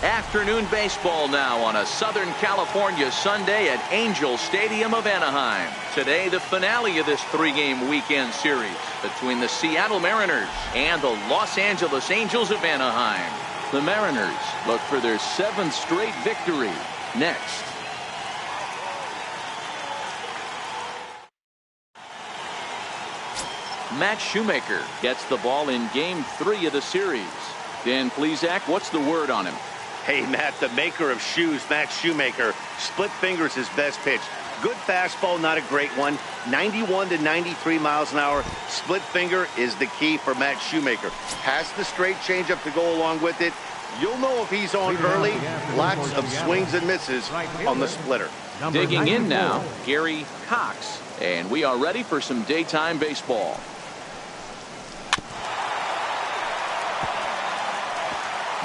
Afternoon baseball now on a Southern California Sunday at Angel Stadium of Anaheim. Today, the finale of this three-game weekend series between the Seattle Mariners and the Los Angeles Angels of Anaheim. The Mariners look for their 7th straight victory. Next. Matt Shoemaker gets the ball in Game 3 of the series. Dan Plesac, what's the word on him? Hey, Matt, the maker of shoes, Matt Shoemaker. Split finger's his best pitch. Good fastball, not a great one. 91 to 93 miles an hour. Split finger is the key for Matt Shoemaker. Has the straight changeup to go along with it. You'll know if he's on early. Lots of swings and misses on the splitter. Digging in now, Gary Cox. And we are ready for some daytime baseball.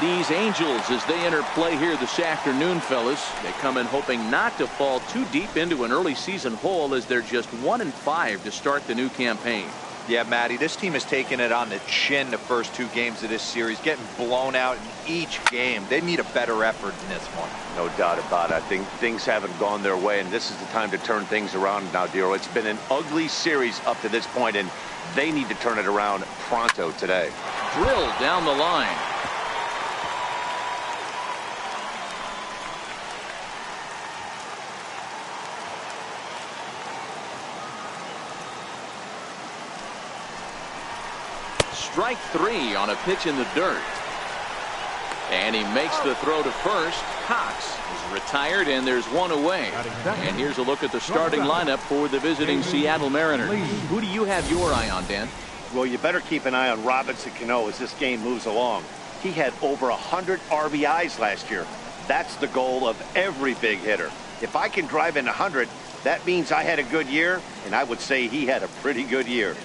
These Angels, as they enter play here this afternoon, fellas, they come in hoping not to fall too deep into an early season hole, as they're just 1-5 to start the new campaign. Yeah, Matty, this team has taken it on the chin the first 2 games of this series, getting blown out in each game. They need a better effort in this one. No doubt about it. I think things haven't gone their way, and this is the time to turn things around now, Dero. It's been an ugly series up to this point, and they need to turn it around pronto today. Drilled down the line. Strike 3 on a pitch in the dirt. And he makes the throw to first. Cox is retired, and there's one away. And here's a look at the starting lineup for the visiting Seattle Mariners. Who do you have your eye on, Dan? Well, you better keep an eye on Robinson Cano as this game moves along. He had over 100 RBIs last year. That's the goal of every big hitter. If I can drive in 100, that means I had a good year, and I would say he had a pretty good year.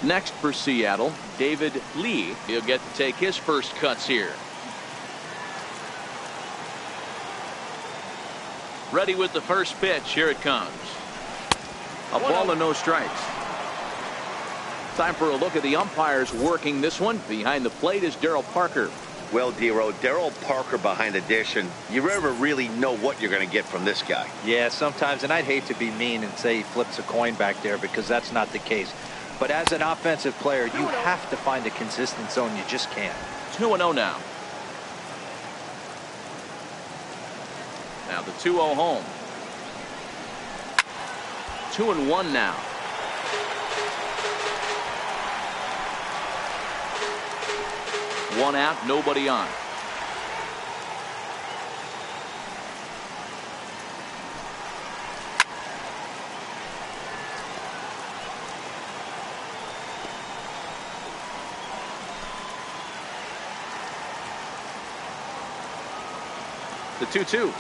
Next for Seattle, David Lee. He'll get to take his first cuts here. Ready with the first pitch. Here it comes. A ball and no strikes. Time for a look at the umpires working this one. Behind the plate is Darryl Parker. Well, Dero, Darryl Parker behind the dish, and you never really know what you're going to get from this guy. Yeah, sometimes, and I'd hate to be mean and say he flips a coin back there, because that's not the case. But as an offensive player, you have to find a consistent zone. You just can't. 2-0 now. Now the 2-0 home. 2-1 now. One out, nobody on. The 2-2.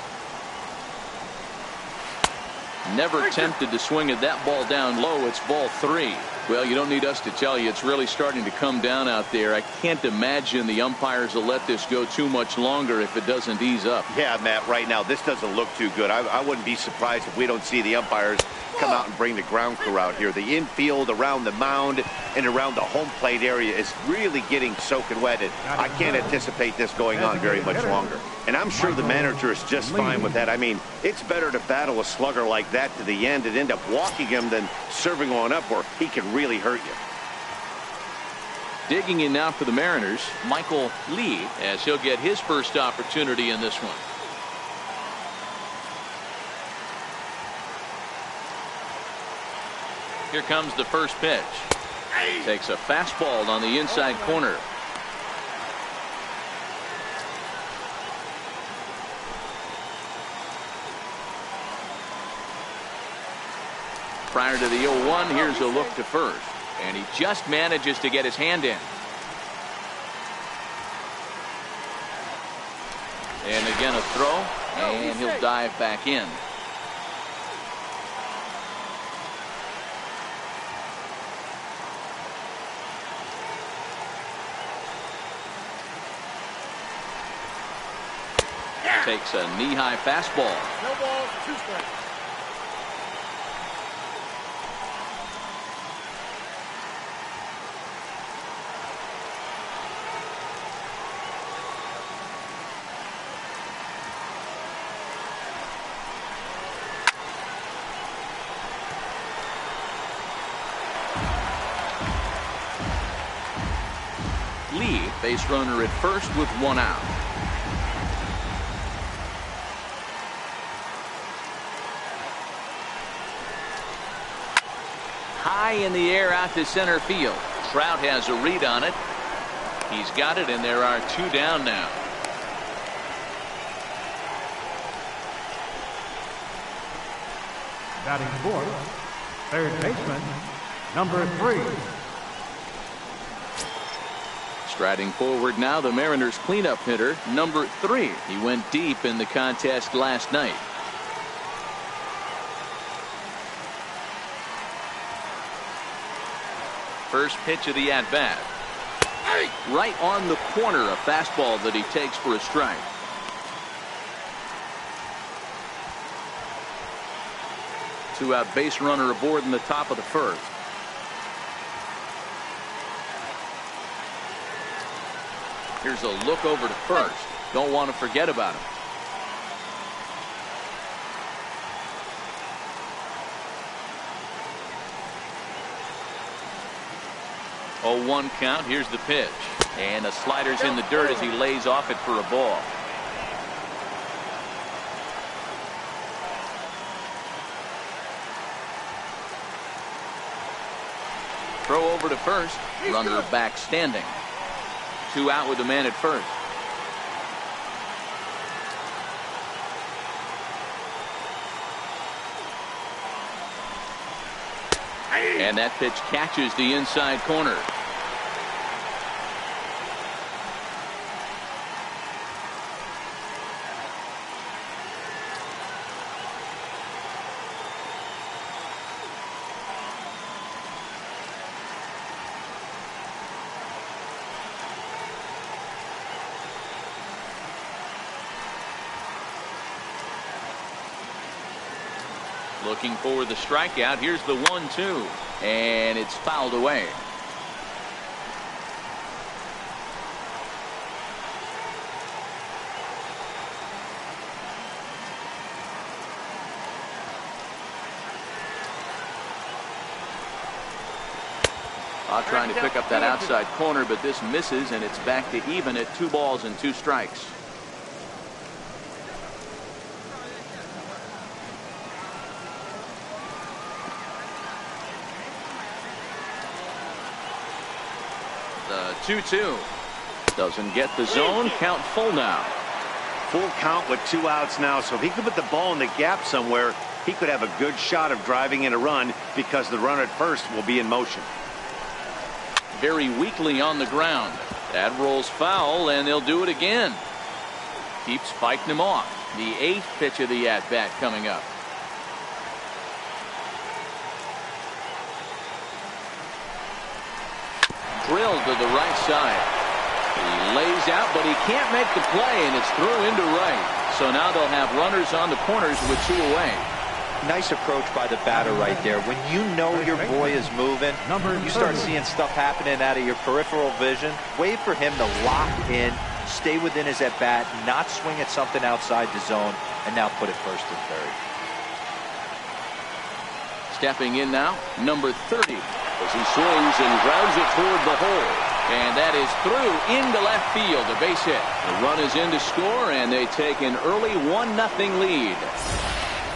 Never tempted to swing at that ball down low. It's ball 3. Well, you don't need us to tell you, it's really starting to come down out there. I can't imagine the umpires will let this go too much longer if it doesn't ease up. Yeah, Matt, right now this doesn't look too good. I wouldn't be surprised if we don't see the umpires come out and bring the ground crew out here. The infield around the mound and around the home plate area is really getting soaking wet, and I can't anticipate this going on very much longer. And I'm sure the manager is just fine with that. I mean, it's better to battle a slugger like that to the end and end up walking him than serving on up where he can really hurt you. Digging in now for the Mariners, Michael Lee, as he'll get his first opportunity in this one. Here comes the first pitch. Takes a fastball on the inside corner. Prior to the 0-1, here's a look to first. And he just manages to get his hand in. And again a throw, and he'll dive back in. Takes a knee-high fastball. No balls, 2 strikes. lead. Base runner at first with 1 out. High in the air out to center field. Trout has a read on it. He's got it, and there are 2 down now. Batting fourth, third baseman, number 3. Striding forward now, the Mariners cleanup hitter, number 3. He went deep in the contest last night. First pitch of the at-bat. Right on the corner, a fastball that he takes for a strike. Two-out base runner aboard in the top of the first. Here's a look over to first. Don't want to forget about him. Oh, 1 count. Here's the pitch. And the slider's in the dirt as he lays off it for a ball. Throw over to first. Runner back standing. 2 out with the man at first. And that pitch catches the inside corner. Looking for the strikeout. Here's the 1-2. And it's fouled away. Trying to pick up that outside corner, but this misses, and it's back to even at 2 balls and 2 strikes. The 2-2 doesn't get the zone. Count full now. Full count with 2 outs now, so if he could put the ball in the gap somewhere, he could have a good shot of driving in a run because the runner at first will be in motion. Very weakly on the ground. That rolls foul, and they'll do it again. Keeps fighting him off. The 8th pitch of the at-bat coming up. Drilled to the right side. He lays out, but he can't make the play, and it's through into right. So now they'll have runners on the corners with 2 away. Nice approach by the batter right there. When you know your boy is moving, you start seeing stuff happening out of your peripheral vision. Wait for him to lock in, stay within his at-bat, not swing at something outside the zone, and now put it first and third. Stepping in now, number 30. As he swings and grounds it toward the hole. And that is through into left field. A base hit. The run is in to score, and they take an early 1-0 lead.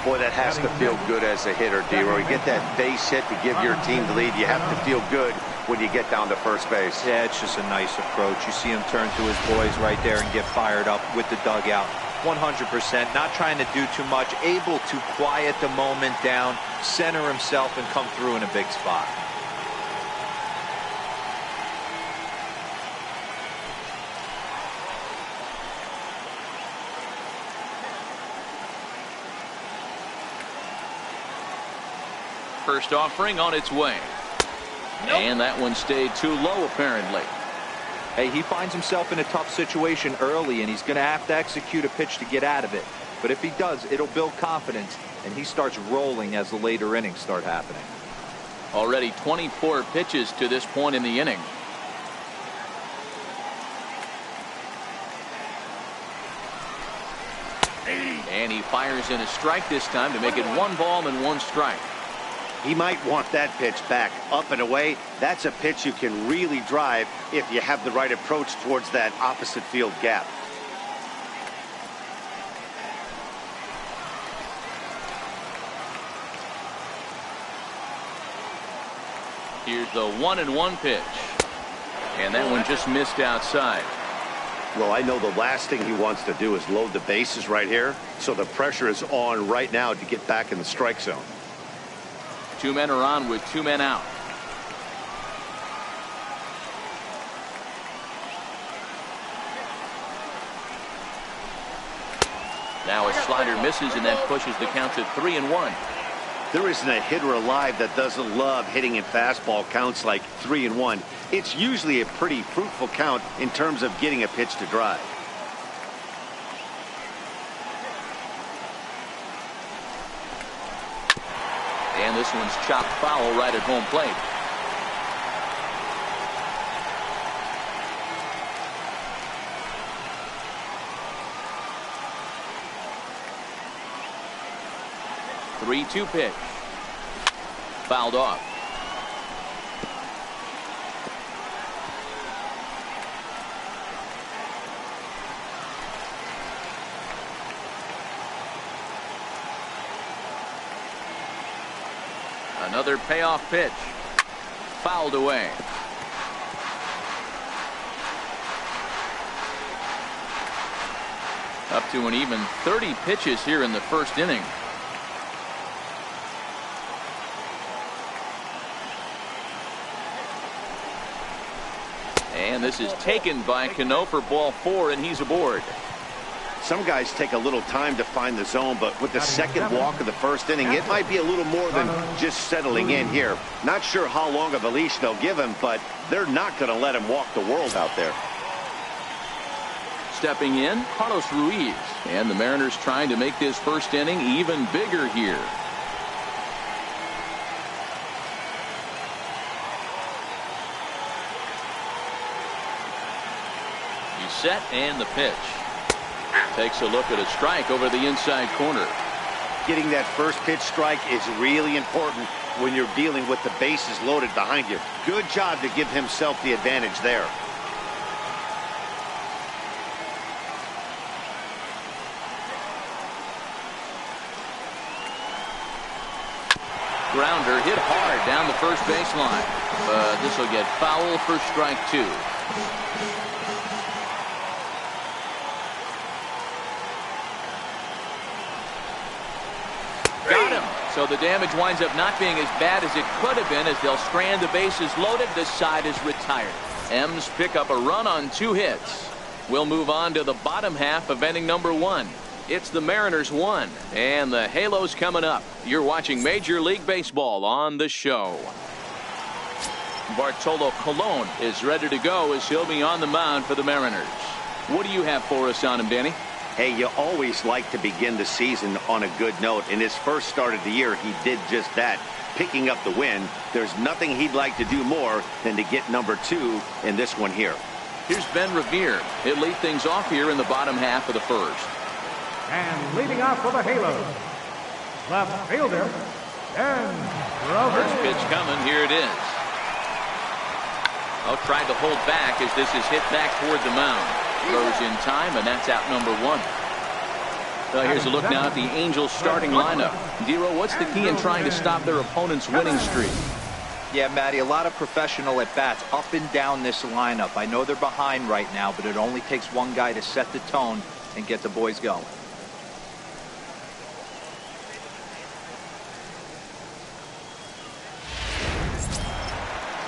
Boy, that has to feel good as a hitter, D-Roy. You get that base hit to give your team the lead. You have to feel good when you get down to first base. Yeah, it's just a nice approach. You see him turn to his boys right there and get fired up with the dugout. 100%, not trying to do too much, able to quiet the moment down, center himself, and come through in a big spot. First offering on its way. And that one stayed too low, apparently. Hey, he finds himself in a tough situation early, and he's going to have to execute a pitch to get out of it. But if he does, it'll build confidence, and he starts rolling as the later innings start happening. Already 24 pitches to this point in the inning. And he fires in a strike this time to make it 1 ball and 1 strike. He might want that pitch back up and away. That's a pitch you can really drive if you have the right approach towards that opposite field gap. Here's the 1-1 pitch. And that one just missed outside. Well, I know the last thing he wants to do is load the bases right here. So the pressure is on right now to get back in the strike zone. 2 men are on with 2 men out. Now a slider misses, and that pushes the count to 3-1. There isn't a hitter alive that doesn't love hitting in fastball counts like 3-1. It's usually a pretty fruitful count in terms of getting a pitch to drive. And this one's chopped foul right at home plate. The 3-2 pitch. Fouled off. Another payoff pitch. Fouled away. Up to an even 30 pitches here in the first inning. And this is taken by Cano for ball 4, and he's aboard. Some guys take a little time to find the zone, but with the second walk of the first inning, it might be a little more than just settling in here. Not sure how long of a leash they'll give him, but they're not going to let him walk the world out there. Stepping in, Carlos Ruiz. And the Mariners trying to make this first inning even bigger here. He's set, and the pitch. Takes a look at a strike over the inside corner. Getting that first pitch strike is really important when you're dealing with the bases loaded behind you. Good job to give himself the advantage there. Grounder hit hard down the first baseline. But this will get foul for strike 2. Got him. So the damage winds up not being as bad as it could have been as they'll strand the bases loaded. This side is retired. M's pick up a run on 2 hits. We'll move on to the bottom half of inning number 1. It's the Mariners 1 and the Halos coming up. You're watching Major League Baseball on the show. Bartolo Colon is ready to go as he'll be on the mound for the Mariners. What do you have for us on him, Danny? Hey, you always like to begin the season on a good note. In his first start of the year, he did just that, picking up the win. There's nothing he'd like to do more than to get number 2 in this one here. Here's Ben Revere. He'll lead things off here in the bottom half of the first. And leading off for the Halos, left fielder, Ben Revere. First pitch coming. Here it is. Oh, tried to hold back as this is hit back toward the mound. Throws in time, and that's out number 1. Well, here's a look now at the Angels starting lineup. Dero, what's the key in trying to stop their opponent's winning streak? Yeah, Matty, a lot of professional at-bats up and down this lineup. I know they're behind right now, but it only takes one guy to set the tone and get the boys going.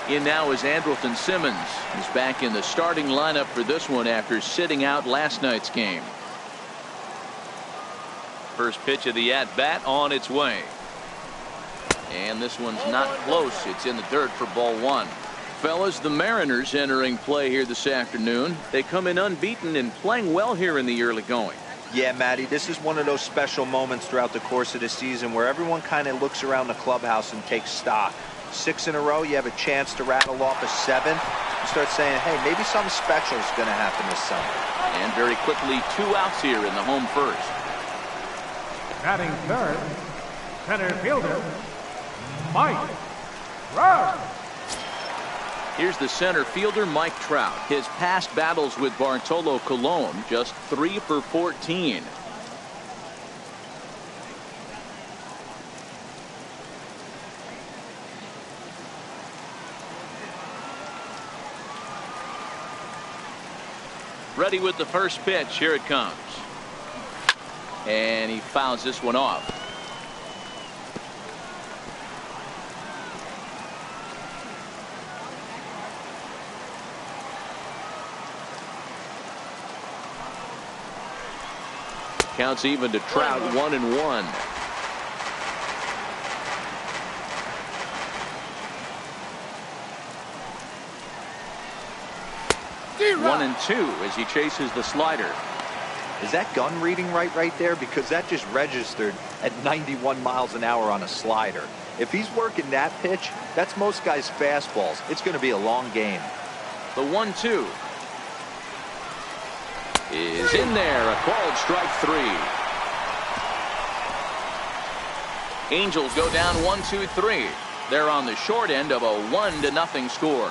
In now is Andrelton Simmons. He's back in the starting lineup for this one after sitting out last night's game. First pitch of the at-bat on its way. And this one's not close. It's in the dirt for ball 1. Fellas, the Mariners entering play here this afternoon. They come in unbeaten and playing well here in the early going. Yeah, Matty, this is one of those special moments throughout the course of the season where everyone kind of looks around the clubhouse and takes stock. 6 in a row, you have a chance to rattle off a 7th. You start saying, hey, maybe something special is going to happen this summer. And very quickly, 2 outs here in the home first. Batting third, center fielder, Mike Trout. Here's the center fielder, Mike Trout. His past battles with Bartolo Colon, just 3 for 14. Ready with the first pitch. Here it comes. And he fouls this one off. Counts even to Trout, 1-1. 1-2 as he chases the slider. Is that gun reading right there? Because that just registered at 91 miles an hour on a slider. If he's working that pitch, that's most guys' fastballs. It's going to be a long game. The 1-2 is in there. A called strike 3. Angels go down 1-2-3. They're on the short end of a 1-0 score.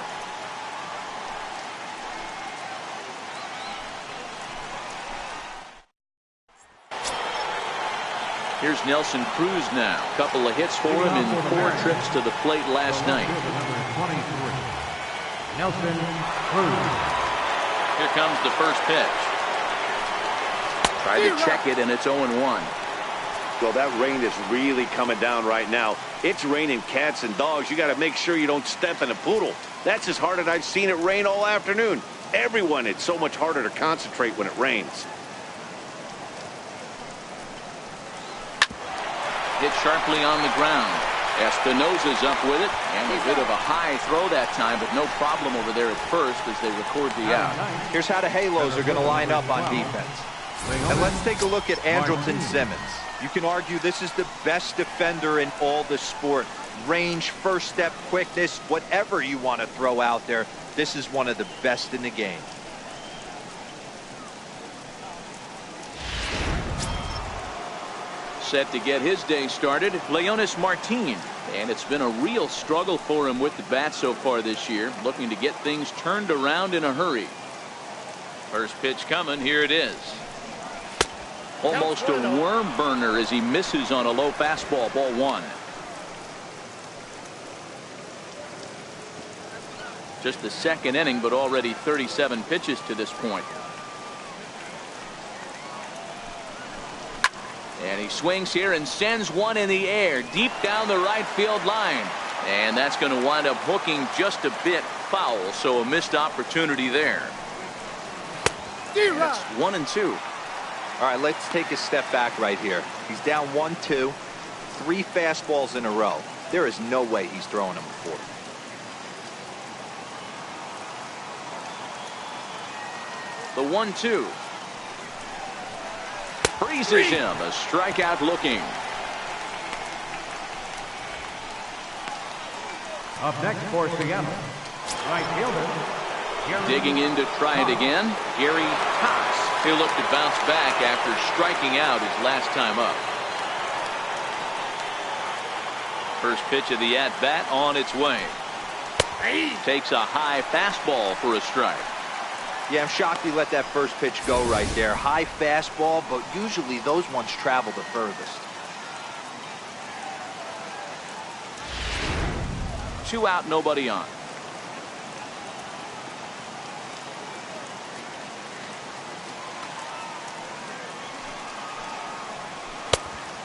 Here's Nelson Cruz now. Couple of hits for him in 4 trips to the plate last night. Nelson Cruz. Here comes the first pitch. Tried to check it, and it's 0-1. Well, that rain is really coming down right now. It's raining cats and dogs. You got to make sure you don't step in a poodle. That's as hard as I've seen it rain all afternoon. Everyone, it's so much harder to concentrate when it rains. Hit sharply on the ground. Espinosa's up with it, and a bit of a high throw that time, but no problem over there at first as they record the out. Here's how the Halos are going to line up on defense. And let's take a look at Andrelton Simmons. You can argue this is the best defender in all the sport. Range, first step, quickness, whatever you want to throw out there, this is one of the best in the game. Set to get his day started, Leonys Martin. And it's been a real struggle for him with the bat so far this year, looking to get things turned around in a hurry. First pitch coming, here it is. Almost a worm burner as he misses on a low fastball, ball 1. Just the second inning, but already 37 pitches to this point. And he swings here and sends one in the air deep down the right field line. And that's going to wind up hooking just a bit foul, so a missed opportunity there. That's 1-2. All right, let's take a step back right here. He's down 1-2, 3 fastballs in a row. There is no way he's throwing them before. The 1-2. Freezes him. A strikeout looking. Up next for Seattle, right fielder. Digging in to try it again, Gary Cox. He'll look to bounce back after striking out his last time up. First pitch of the at-bat on its way. Takes a high fastball for a strike. Yeah, I'm shocked he let that first pitch go right there. High fastball, but usually those ones travel the furthest. 2 out, nobody on.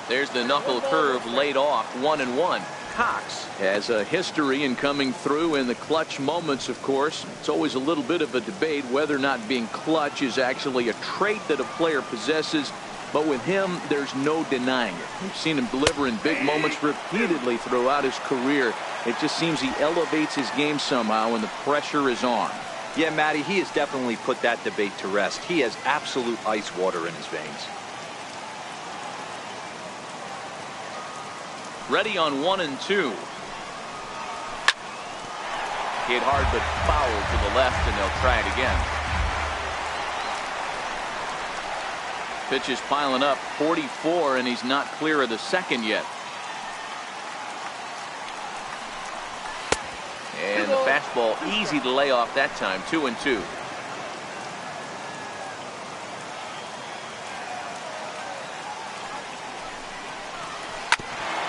There's the knuckle curve laid off, 1-1. Cox has a history in coming through in the clutch moments, of course. It's always a little bit of a debate whether or not being clutch is actually a trait that a player possesses. But with him, there's no denying it. We've seen him deliver in big moments repeatedly throughout his career. It just seems he elevates his game somehow when the pressure is on. Yeah, Matty, he has definitely put that debate to rest. He has absolute ice water in his veins. Ready on 1-2. Hit hard but foul to the left, and they'll try it again. Pitch is piling up, 44, and he's not clear of the second yet. And the fastball easy to lay off that time. 2-2.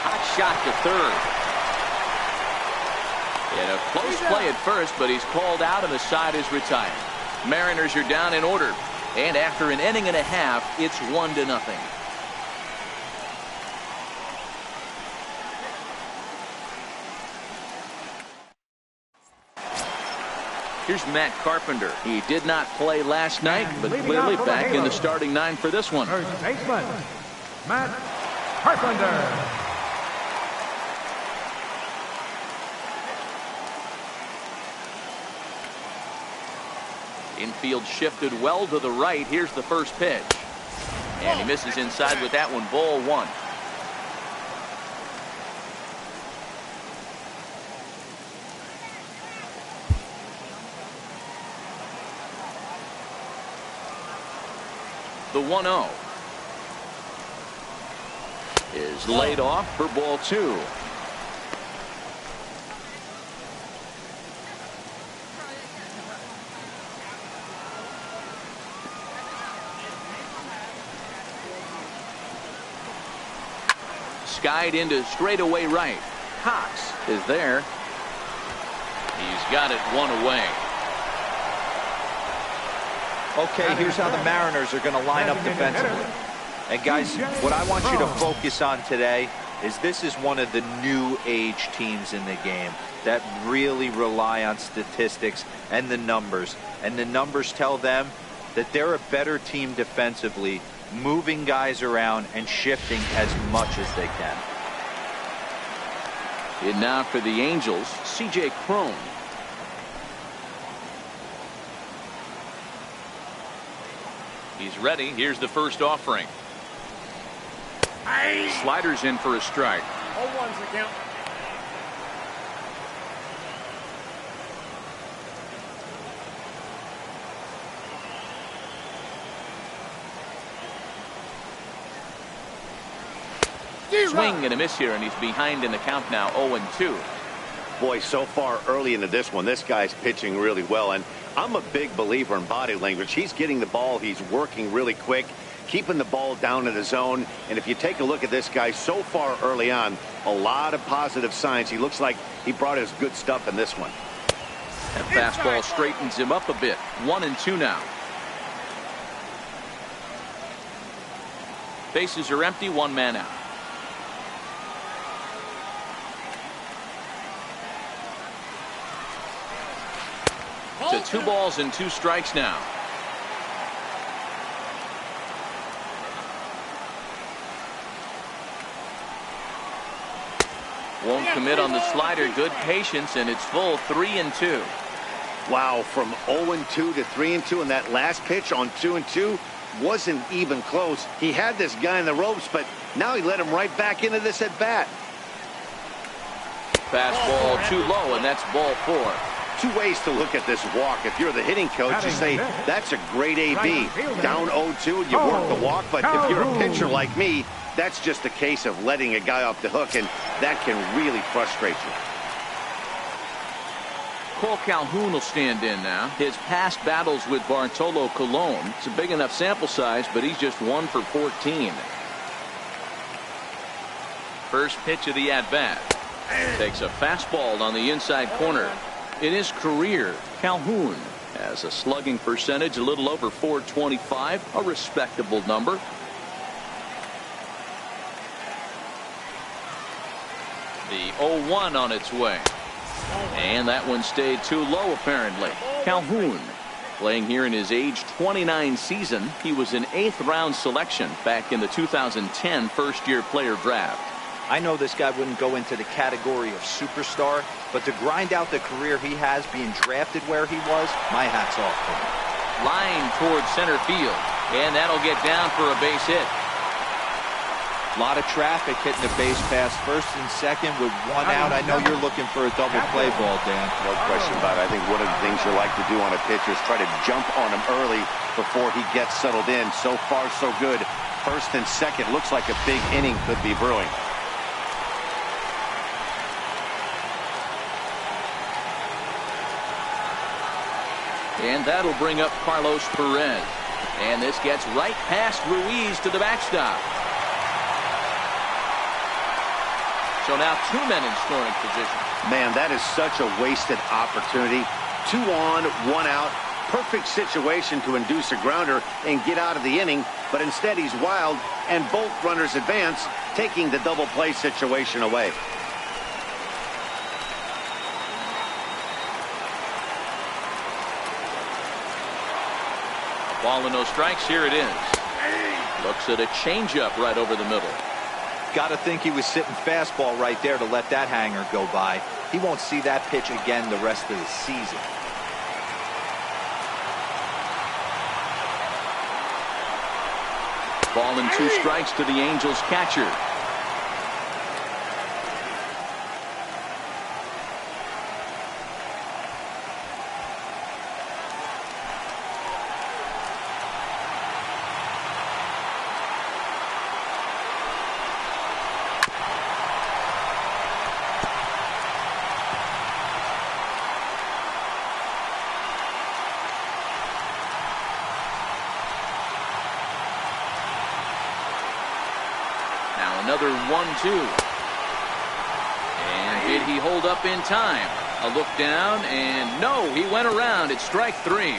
Hot shot to third. And a close play at first, but he's called out and the side is retired. Mariners are down in order. And after an inning and a half, it's 1-0. Here's Matt Carpenter. He did not play last night, but clearly back in the starting 9 for this one. First baseman, Matt Carpenter. Infield shifted well to the right. Here's the first pitch. And he misses inside with that one. Ball 1. The 1-0 is laid off for ball 2. Skied into straightaway right. Cox is there. He's got it 1 away. Okay, here's how the Mariners are going to line up defensively. And guys, what I want you to focus on today is this is one of the new age teams in the game that really rely on statistics and the numbers. And the numbers tell them that they're a better team defensively, moving guys around and shifting as much as they can. And now for the Angels, C.J. Cron. He's ready. Here's the first offering. Sliders in for a strike. 0-1's the count. Swing and a miss here, and he's behind in the count now. 0-2. Boy, so far early into this one, this guy's pitching really well, and I'm a big believer in body language. He's getting the ball. He's working really quick, keeping the ball down in the zone. And if you take a look at this guy so far early on, a lot of positive signs. He looks like he brought his good stuff in this one. That fastball straightens him up a bit. 1-2 now. Bases are empty. 1 man out. To 2 balls and 2 strikes now. Won't commit on the slider. Good patience, and it's full. 3-2. Wow, from 0-2 to 3-2, and that last pitch on 2-2 wasn't even close. He had this guy in the ropes, but now he let him right back into this at bat. Fastball too low, and that's ball 4. 2 ways to look at this walk. If you're the hitting coach, you say that's a great AB. Down 0-2, you work the walk. But if you're a pitcher like me, that's just a case of letting a guy off the hook, and that can really frustrate you. Cole Calhoun will stand in now. His past battles with Bartolo Colon. It's a big enough sample size, but he's just 1 for 14. First pitch of the at-bat. Takes a fastball on the inside corner. In his career, Calhoun has a slugging percentage a little over .425, a respectable number. The 0-1 on its way. And that one stayed too low, apparently. Calhoun playing here in his age 29 season. He was an 8th round selection back in the 2010 first-year player draft. I know this guy wouldn't go into the category of superstar, but to grind out the career he has being drafted where he was, my hat's off to him. Line towards center field, and that'll get down for a base hit. A lot of traffic hitting the base pass first and second with 1 out. I know you're looking for a double play ball, Dan. No question about it. I think one of the things you like to do on a pitcher is try to jump on him early before he gets settled in. So far, so good. First and second, looks like a big inning could be brewing. And that'll bring up Carlos Perez. And this gets right past Ruiz to the backstop. So now 2 men in scoring position. Man, that is such a wasted opportunity. 2 on, 1 out. Perfect situation to induce a grounder and get out of the inning. But instead he's wild, and both runners advance, taking the double play situation away. Ball and no strikes. Here it is. Looks at a changeup right over the middle. Got to think he was sitting fastball right there to let that hanger go by. He won't see that pitch again the rest of the season. Ball and 2 strikes to the Angels catcher. Another 1-2. And did he hold up in time? A look down, and no, he went around. It's strike 3.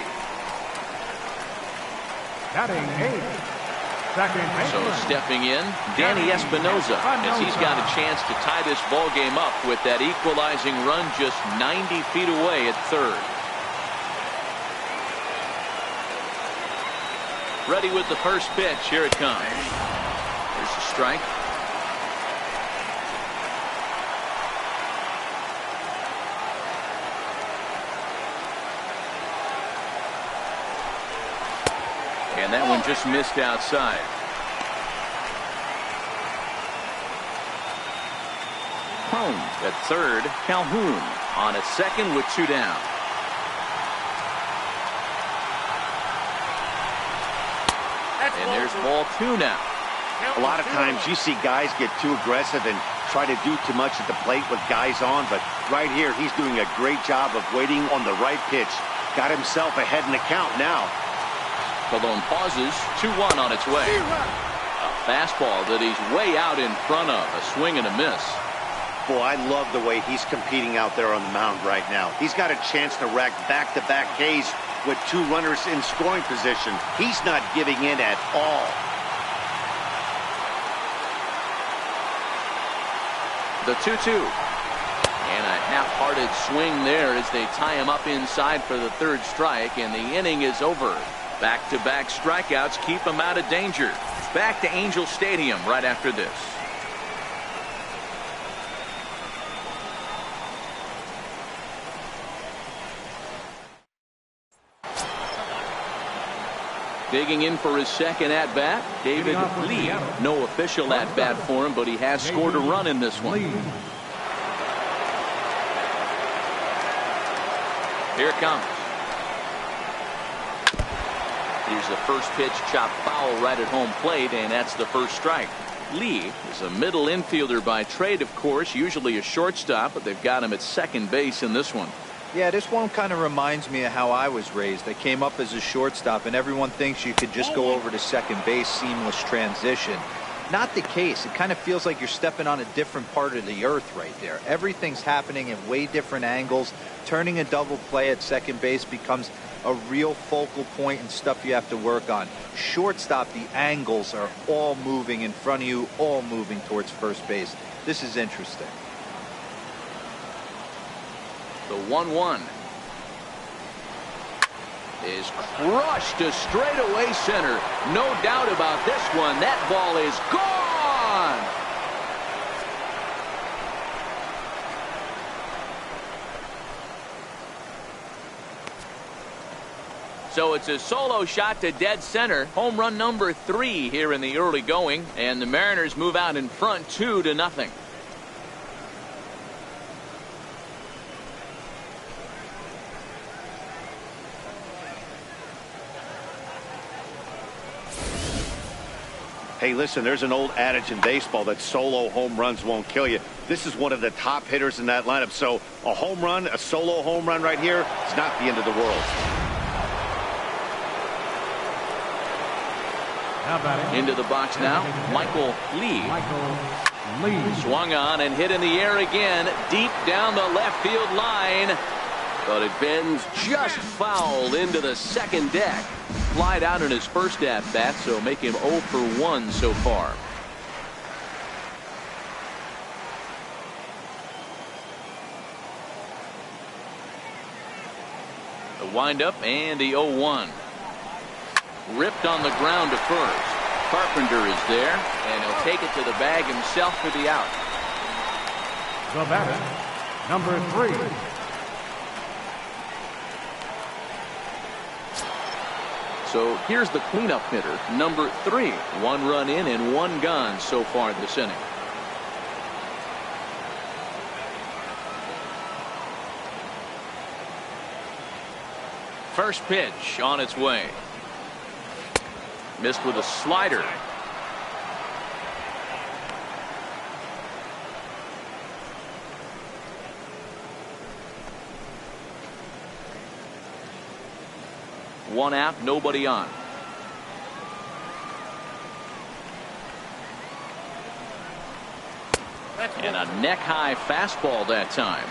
Batting 8th. Second baseman. So stepping in, Danny Espinosa, as he's got a chance to tie this ball game up with that equalizing run just 90 feet away at third. Ready with the first pitch. Here it comes. Here's the strike. And that one just missed outside. Holmes at third. Calhoun on at second with 2 down. And there's ball 2 now. A lot of times you see guys get too aggressive and try to do too much at the plate with guys on, but right here he's doing a great job of waiting on the right pitch. Got himself ahead in the count now. Colon pauses. 2-1 on its way. A fastball that he's way out in front of. A swing and a miss. Boy, I love the way he's competing out there on the mound right now. He's got a chance to rack back-to-back Ks with 2 runners in scoring position. He's not giving in at all. The 2-2. And a half-hearted swing there as they tie him up inside for the 3rd strike, and the inning is over. Back-to-back strikeouts keep him out of danger. Back to Angel Stadium right after this. Digging in for his second at-bat, David Lee. No official at-bat for him, but he has scored a run in this one. Here it comes. Here's the first pitch, chopped foul right at home plate, and that's the first strike. Lee is a middle infielder by trade, of course, usually a shortstop, but they've got him at second base in this one. Yeah, this one kind of reminds me of how I was raised. I came up as a shortstop, and everyone thinks you could just go over to second base, seamless transition. Not the case. It kind of feels like you're stepping on a different part of the earth right there. Everything's happening at way different angles. Turning a double play at second base becomes a real focal point and stuff you have to work on. Shortstop, the angles are all moving in front of you, all moving towards first base. This is interesting. The 1-1 is crushed to straightaway center. No doubt about this one. That ball is gone. So it's a solo shot to dead center. Home run number 3 here in the early going, and the Mariners move out in front 2-0. Hey, listen, there's an old adage in baseball that solo home runs won't kill you. This is one of the top hitters in that lineup. So a home run, a solo home run right here, it's not the end of the world. Now batting. Into the box now, Michael Lee. Michael Lee. Swung on and hit in the air again, deep down the left field line. But it bends just foul into the second deck. Flied out in his first at-bat, so make him 0 for 1 so far. The windup and the 0-1. Ripped on the ground to first. Carpenter is there, and he'll take it to the bag himself for the out. The batter, number 3. So here's the cleanup hitter, number 3. 1 run in and 1 gone so far this inning. First pitch on its way. Missed with a slider. One out, nobody on. And a neck-high fastball that time.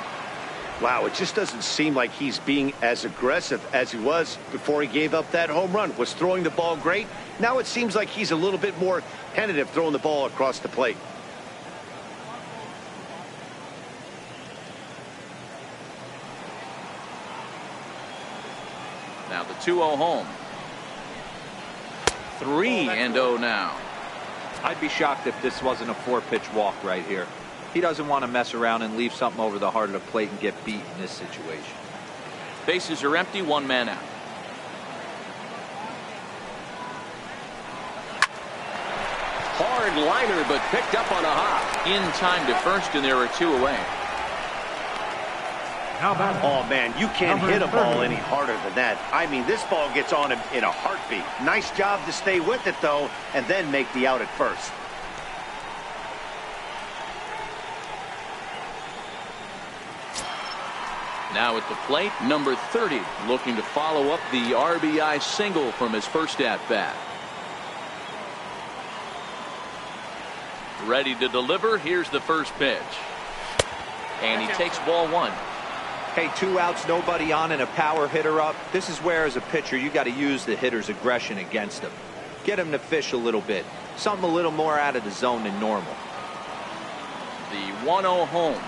Wow, it just doesn't seem like he's being as aggressive as he was before he gave up that home run. Was throwing the ball great. Now it seems like he's a little bit more tentative throwing the ball across the plate. Now the 2-0 home. 3-0 now. I'd be shocked if this wasn't a 4-pitch walk right here. He doesn't want to mess around and leave something over the heart of the plate and get beat in this situation. Bases are empty, 1 man out. Hard liner, but picked up on a hop. In time to first, and there are 2 away. Now batting. Oh, man, you can't Number hit a ball 30. any harder than that. I mean, this ball gets on him in a heartbeat. Nice job to stay with it, though, and then make the out at first. Now at the plate, number 30, looking to follow up the RBI single from his first at-bat. Ready to deliver. Here's the first pitch. And he takes ball 1. Hey, 2 outs, nobody on, and a power hitter up. This is where, as a pitcher, you got to use the hitter's aggression against him. Get him to fish a little bit. Something a little more out of the zone than normal. The 1-0 home.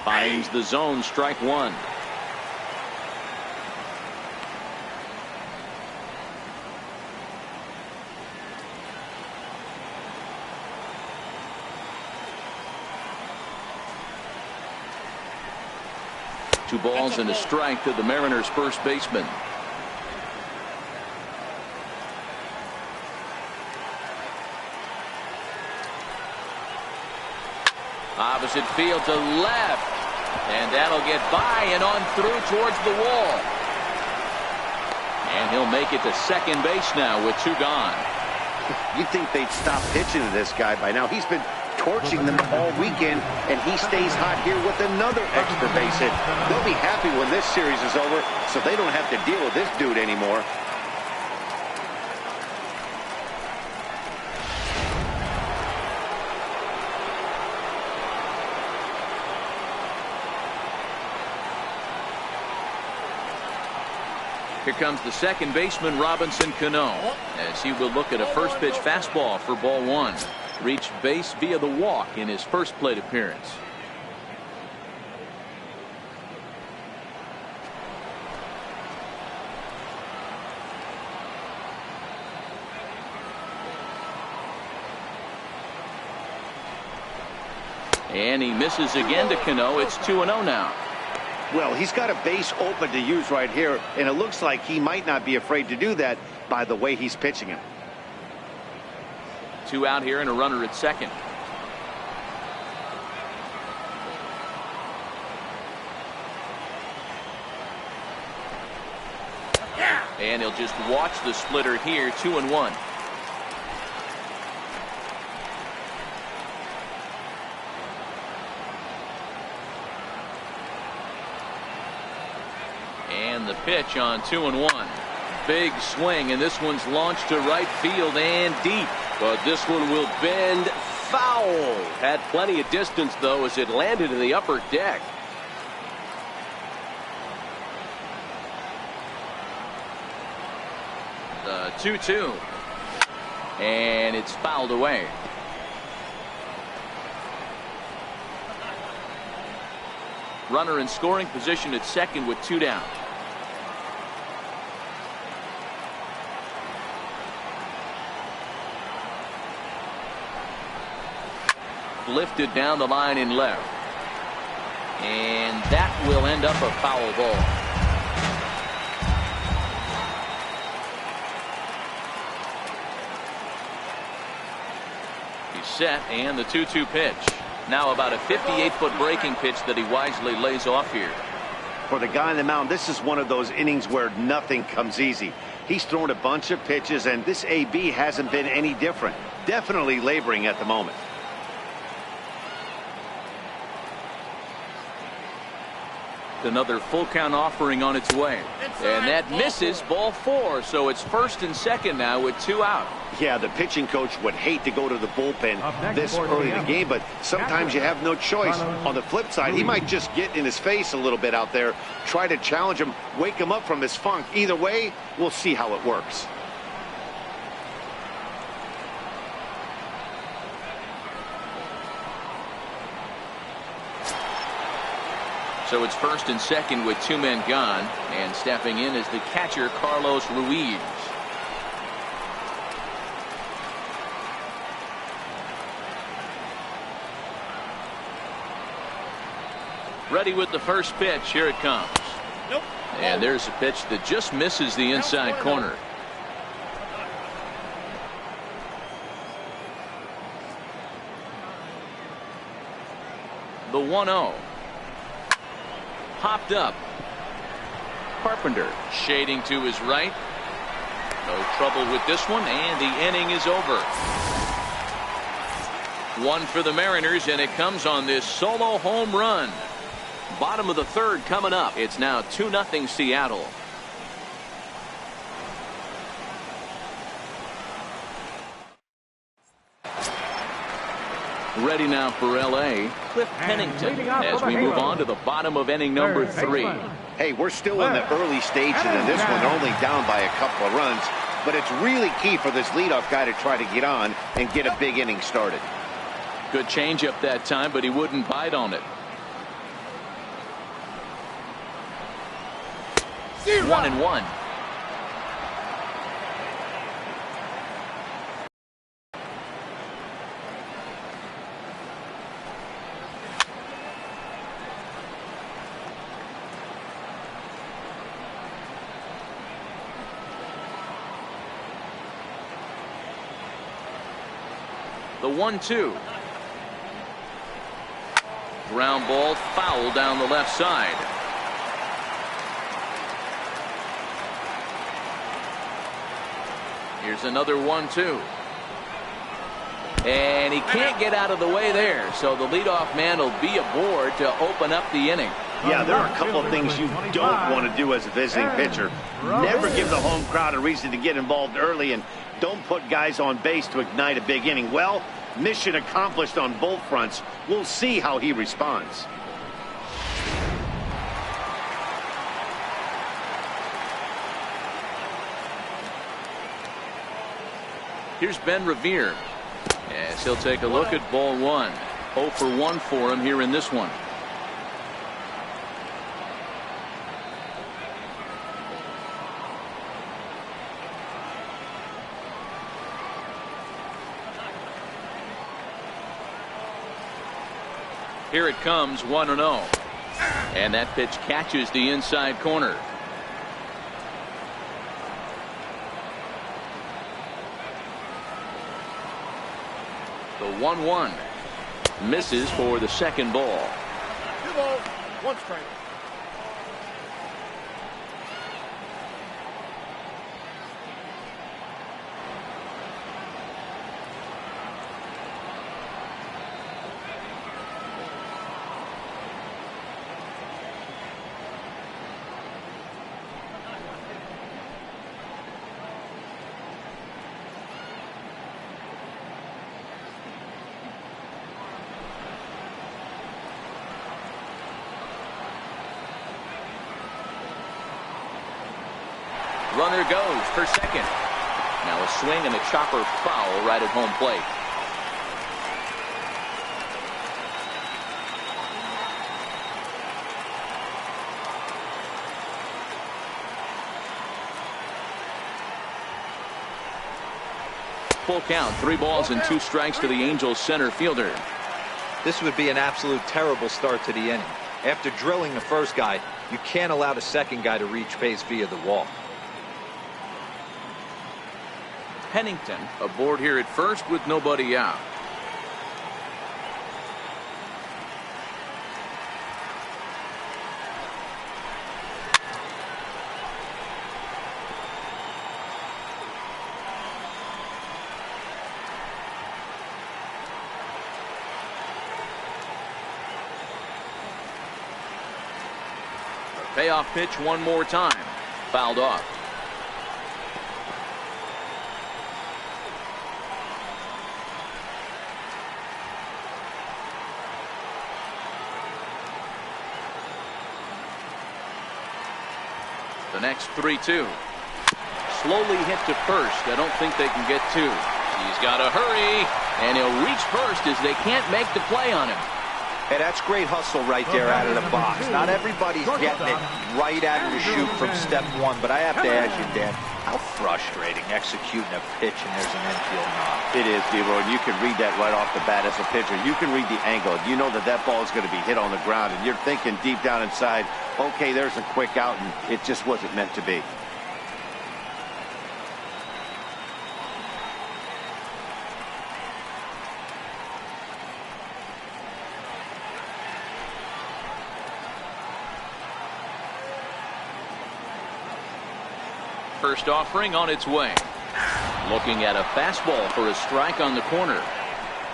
Finds the zone, strike 1. Two balls and a strike to the Mariners' first baseman. Opposite field to left. And that'll get by and on through towards the wall. And he'll make it to second base now with 2 gone. You'd think they'd stop pitching to this guy by now. He's been torching them all weekend, and he stays hot here with another extra base hit. They'll be happy when this series is over, so they don't have to deal with this dude anymore. Here comes the second baseman, Robinson Cano, as he will look at a first pitch fastball for ball 1. Reached base via the walk in his first plate appearance. And he misses again to Cano. It's 2-0 now. Well, he's got a base open to use right here, and it looks like he might not be afraid to do that by the way he's pitching him. 2 out here and a runner at second. And he'll just watch the splitter here, 2-1. And the pitch on 2-1. big swing, and this one's launched to right field and deep. But this one will bend foul. Had plenty of distance, though, as it landed in the upper deck. The 2-2. And it's fouled away. Runner in scoring position at second with 2 down. Lifted down the line in left. And that will end up a foul ball. He's set, and the 2-2 pitch. Now about a 58-foot breaking pitch that he wisely lays off here. For the guy on the mound, this is one of those innings where nothing comes easy. He's thrown a bunch of pitches, and this AB hasn't been any different. Definitely laboring at the moment. Another full count offering on its way. And that misses, ball 4. So it's first and second now with 2 out. Yeah, the pitching coach would hate to go to the bullpen this early in the game, but sometimes you have no choice. On the flip side, he might just get in his face a little bit out there, try to challenge him, wake him up from his funk. Either way, we'll see how it works. So it's first and second with 2 men gone, and stepping in is the catcher Carlos Ruiz. Ready with the first pitch. Here it comes. Nope. And there's a pitch that just misses the inside corner. The 1-0. Popped up. Carpenter shading to his right. No trouble with this one, and the inning is over. 1 for the Mariners, and it comes on this solo home run. Bottom of the 3rd coming up. It's now 2-0 Seattle. Ready now for L.A. Cliff Pennington as we move on to the bottom of inning number 3. Hey, we're still in the early stages in this one, only down by a couple of runs, but it's really key for this leadoff guy to try to get on and get a big inning started. Good changeup that time, but he wouldn't bite on it. 1-1. The 1-2. Ground ball foul down the left side. Here's another 1-2. And he can't get out of the way there, so the leadoff man will be aboard to open up the inning. Yeah, there are a couple of things you don't want to do as a visiting pitcher. Never give the home crowd a reason to get involved early, and don't put guys on base to ignite a big inning. Well, mission accomplished on both fronts. We'll see how he responds. Here's Ben Revere as he'll take a look at ball 1. 0 for 1 for him here in this one. Here it comes, 1-0. And that pitch catches the inside corner. The 1-1 misses for the second ball. 2 balls, 1 strike. Runner goes for second. Now a swing and a chopper foul right at home plate. Full count, 3 balls and 2 strikes to the Angels center fielder. This would be an absolute terrible start to the inning. After drilling the first guy, you can't allow the second guy to reach base via the wall. Pennington aboard here at first with nobody out. Payoff pitch one more time. Fouled off. The next 3-2. Slowly hit to first. I don't think they can get 2. He's got to hurry, and he'll reach first as they can't make the play on him. Hey, that's great hustle right there out of the box. Not everybody's getting it right out of the chute from step one, but I have to ask you, Dan, how frustrating executing a pitch and there's an infield knock. It is, Dero, and you can read that right off the bat as a pitcher. You can read the angle. You know that that ball is going to be hit on the ground, and you're thinking deep down inside, okay, there's a quick out, and it just wasn't meant to be. First offering on its way. Looking at a fastball for a strike on the corner.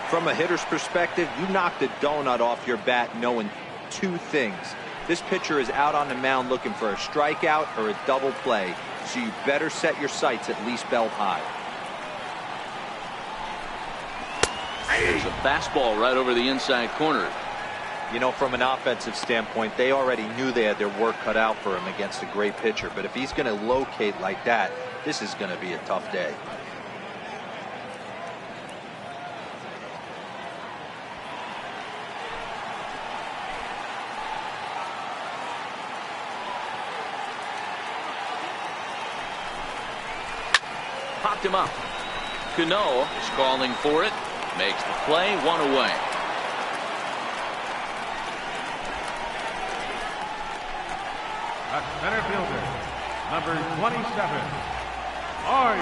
From a hitter's perspective, you knocked a donut off your bat knowing 2 things. This pitcher is out on the mound looking for a strikeout or a double play, so you better set your sights at least belt high. There's a fastball right over the inside corner. You know, from an offensive standpoint, they already knew they had their work cut out for him against a great pitcher. But if he's going to locate like that, this is going to be a tough day. Popped him up. Cano is calling for it. Makes the play, 1 away. At center fielder, number 27, Mike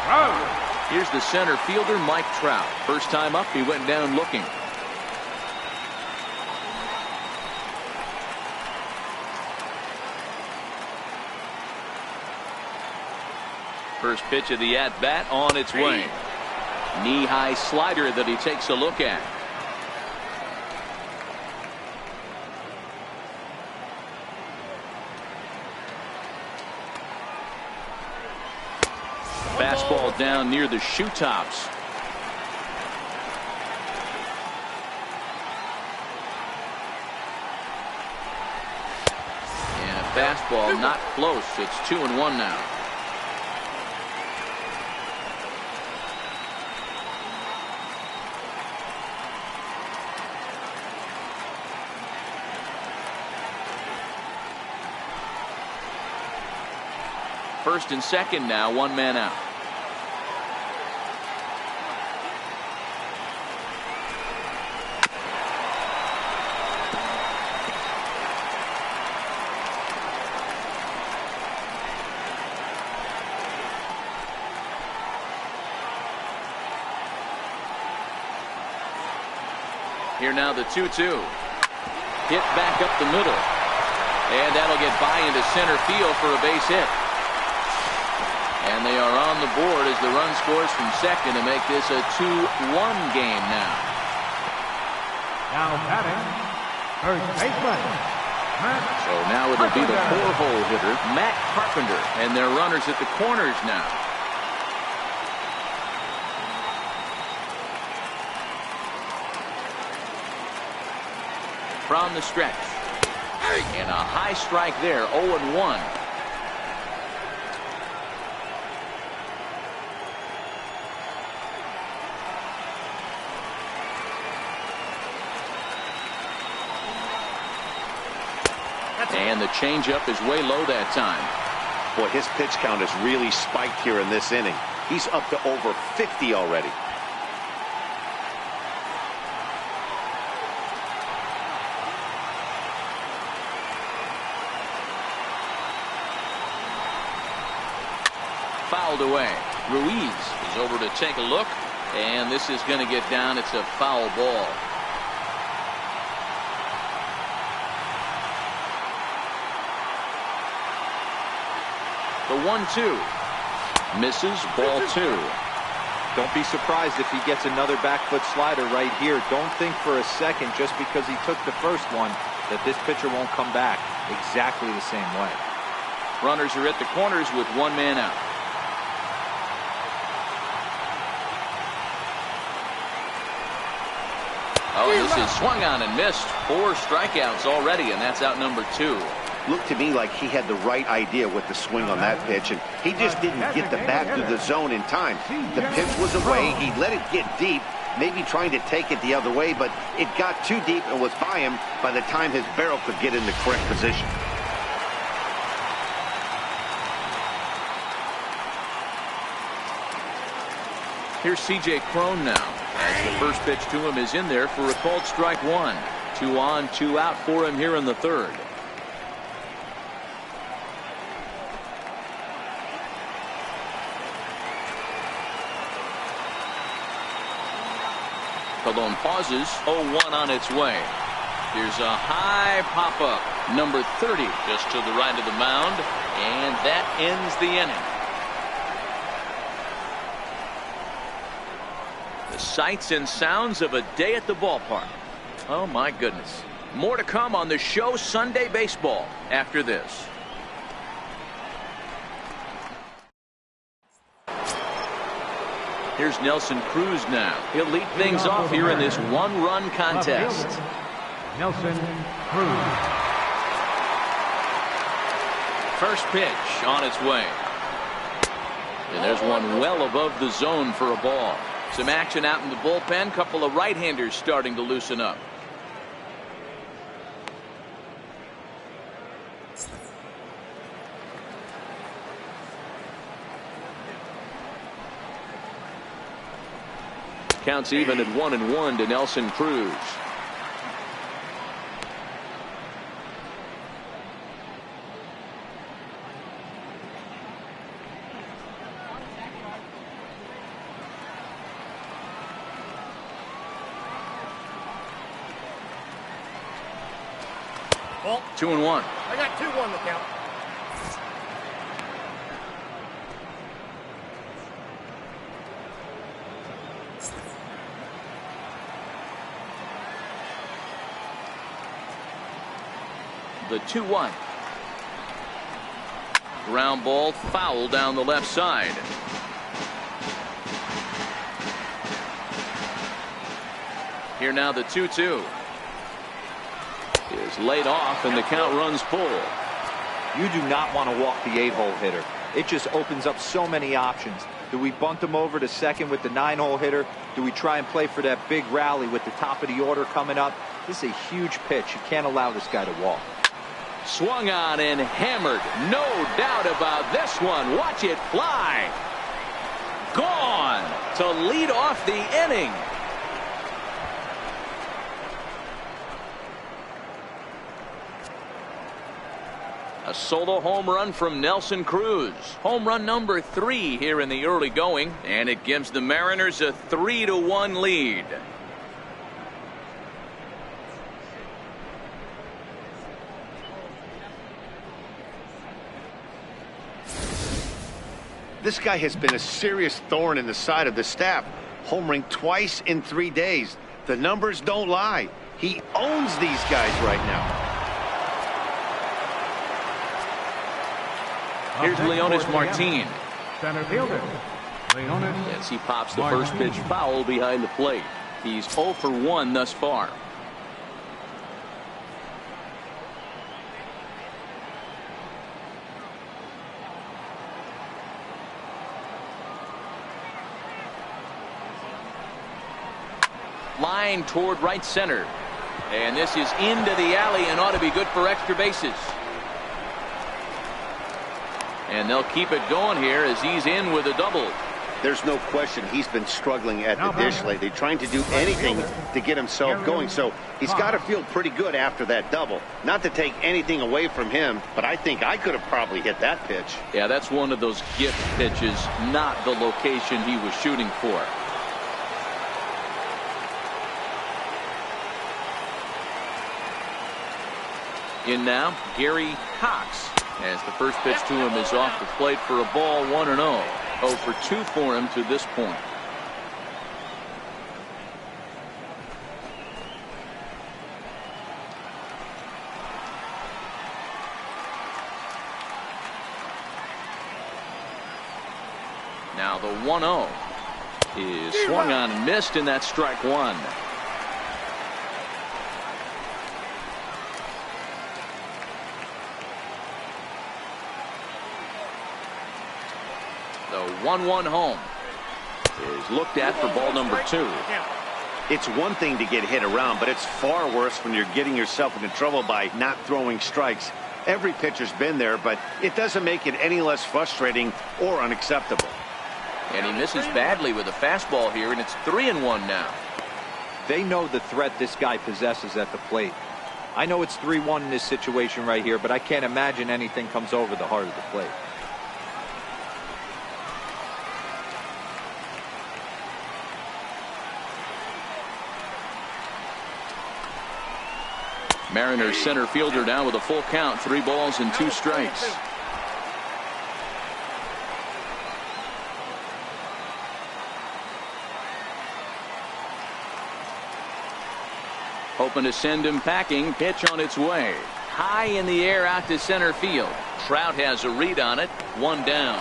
Trout. Here's the center fielder, Mike Trout. First time up, he went down looking. First pitch of the at-bat on its way. Knee-high slider that he takes a look at. Fastball down near the shoe tops. And a fastball not close. It's 2-1 now. First and second now, 1 man out. Here now the 2-2. Hit back up the middle. And that'll get by into center field for a base hit. And they are on the board as the run scores from second to make this a 2-1 game now. Now batting, first baseman, Matt. So now it'll be the 4-hole hitter, Matt Carpenter. And their runners at the corners now. From the stretch. And a high strike there, 0-1. And the changeup is way low that time. Boy, his pitch count has really spiked here in this inning. He's up to over 50 already. Fouled away. Ruiz is over to take a look, and this is going to get down. It's a foul ball. The 1-2 misses, ball 2. Don't be surprised if he gets another back foot slider right here. Don't think for a second, just because he took the first one, that this pitcher won't come back exactly the same way. Runners are at the corners with one man out. Oh, this is swung on and missed. 4 strikeouts already, and that's out number 2. Looked to me like he had the right idea with the swing on that pitch, and he just didn't get the bat to the zone in time. The pitch was away. He let it get deep, maybe trying to take it the other way, but it got too deep and was by him by the time his barrel could get in the correct position. Here's C.J. Cron now, as the first pitch to him is in there for a called strike 1. 2 on, 2 out for him here in the third. Colon pauses. 0-1 on its way. Here's a high pop-up. Number 30 just to the right of the mound, and that ends the inning. The sights and sounds of a day at the ballpark. Oh my goodness. More to come on the show Sunday Baseball after this. Here's Nelson Cruz now. He'll lead things off here in this one-run contest. Nelson Cruz. First pitch on its way. And there's one well above the zone for a ball. Some action out in the bullpen. Couple of right-handers starting to loosen up. Counts even at 1-1 to Nelson Cruz. Well, 2-1. I got 2-1 to count. The 2-1. Ground ball foul down the left side. Here now the 2-2 is laid off and the count runs full. You do not want to walk the 8-hole hitter. It just opens up so many options. Do we bunt him over to second with the 9-hole hitter? Do we try and play for that big rally with the top of the order coming up? This is a huge pitch. You can't allow this guy to walk. Swung on and hammered. No doubt about this one. Watch it fly. Gone to lead off the inning. A solo home run from Nelson Cruz. Home run number 3 here in the early going, and it gives the Mariners a 3-1 lead. This guy has been a serious thorn in the side of the staff, homering twice in 3 days. The numbers don't lie. He owns these guys right now. Here's Leonys Martin. Center fielder, Leonys. As he pops the first pitch foul behind the plate. He's 0 for 1 thus far. Line toward right center. And this is into the alley and ought to be good for extra bases. And they'll keep it going here as he's in with a double. There's no question he's been struggling at the dish lately, trying to do anything to get himself going. So he's got to feel pretty good after that double. Not to take anything away from him, but I think I could have probably hit that pitch. Yeah, that's one of those gift pitches, not the location he was shooting for. In now, Gary Cox, as the first pitch to him is off the plate for a ball, 1-0. 0 for 2 for him to this point. Now the 1-0 is swung on and missed, and that's strike one. The 1-1 home is looked at for ball number 2. It's one thing to get hit around, but it's far worse when you're getting yourself into trouble by not throwing strikes. Every pitcher's been there, but it doesn't make it any less frustrating or unacceptable. And he misses badly with a fastball here, and it's 3-1 now. They know the threat this guy possesses at the plate. I know it's 3-1 in this situation right here, but I can't imagine anything comes over the heart of the plate. Mariners center fielder now with a full count, 3 balls and 2 strikes. Hoping to send him packing. Pitch on its way. High in the air out to center field. Trout has a read on it. 1 down.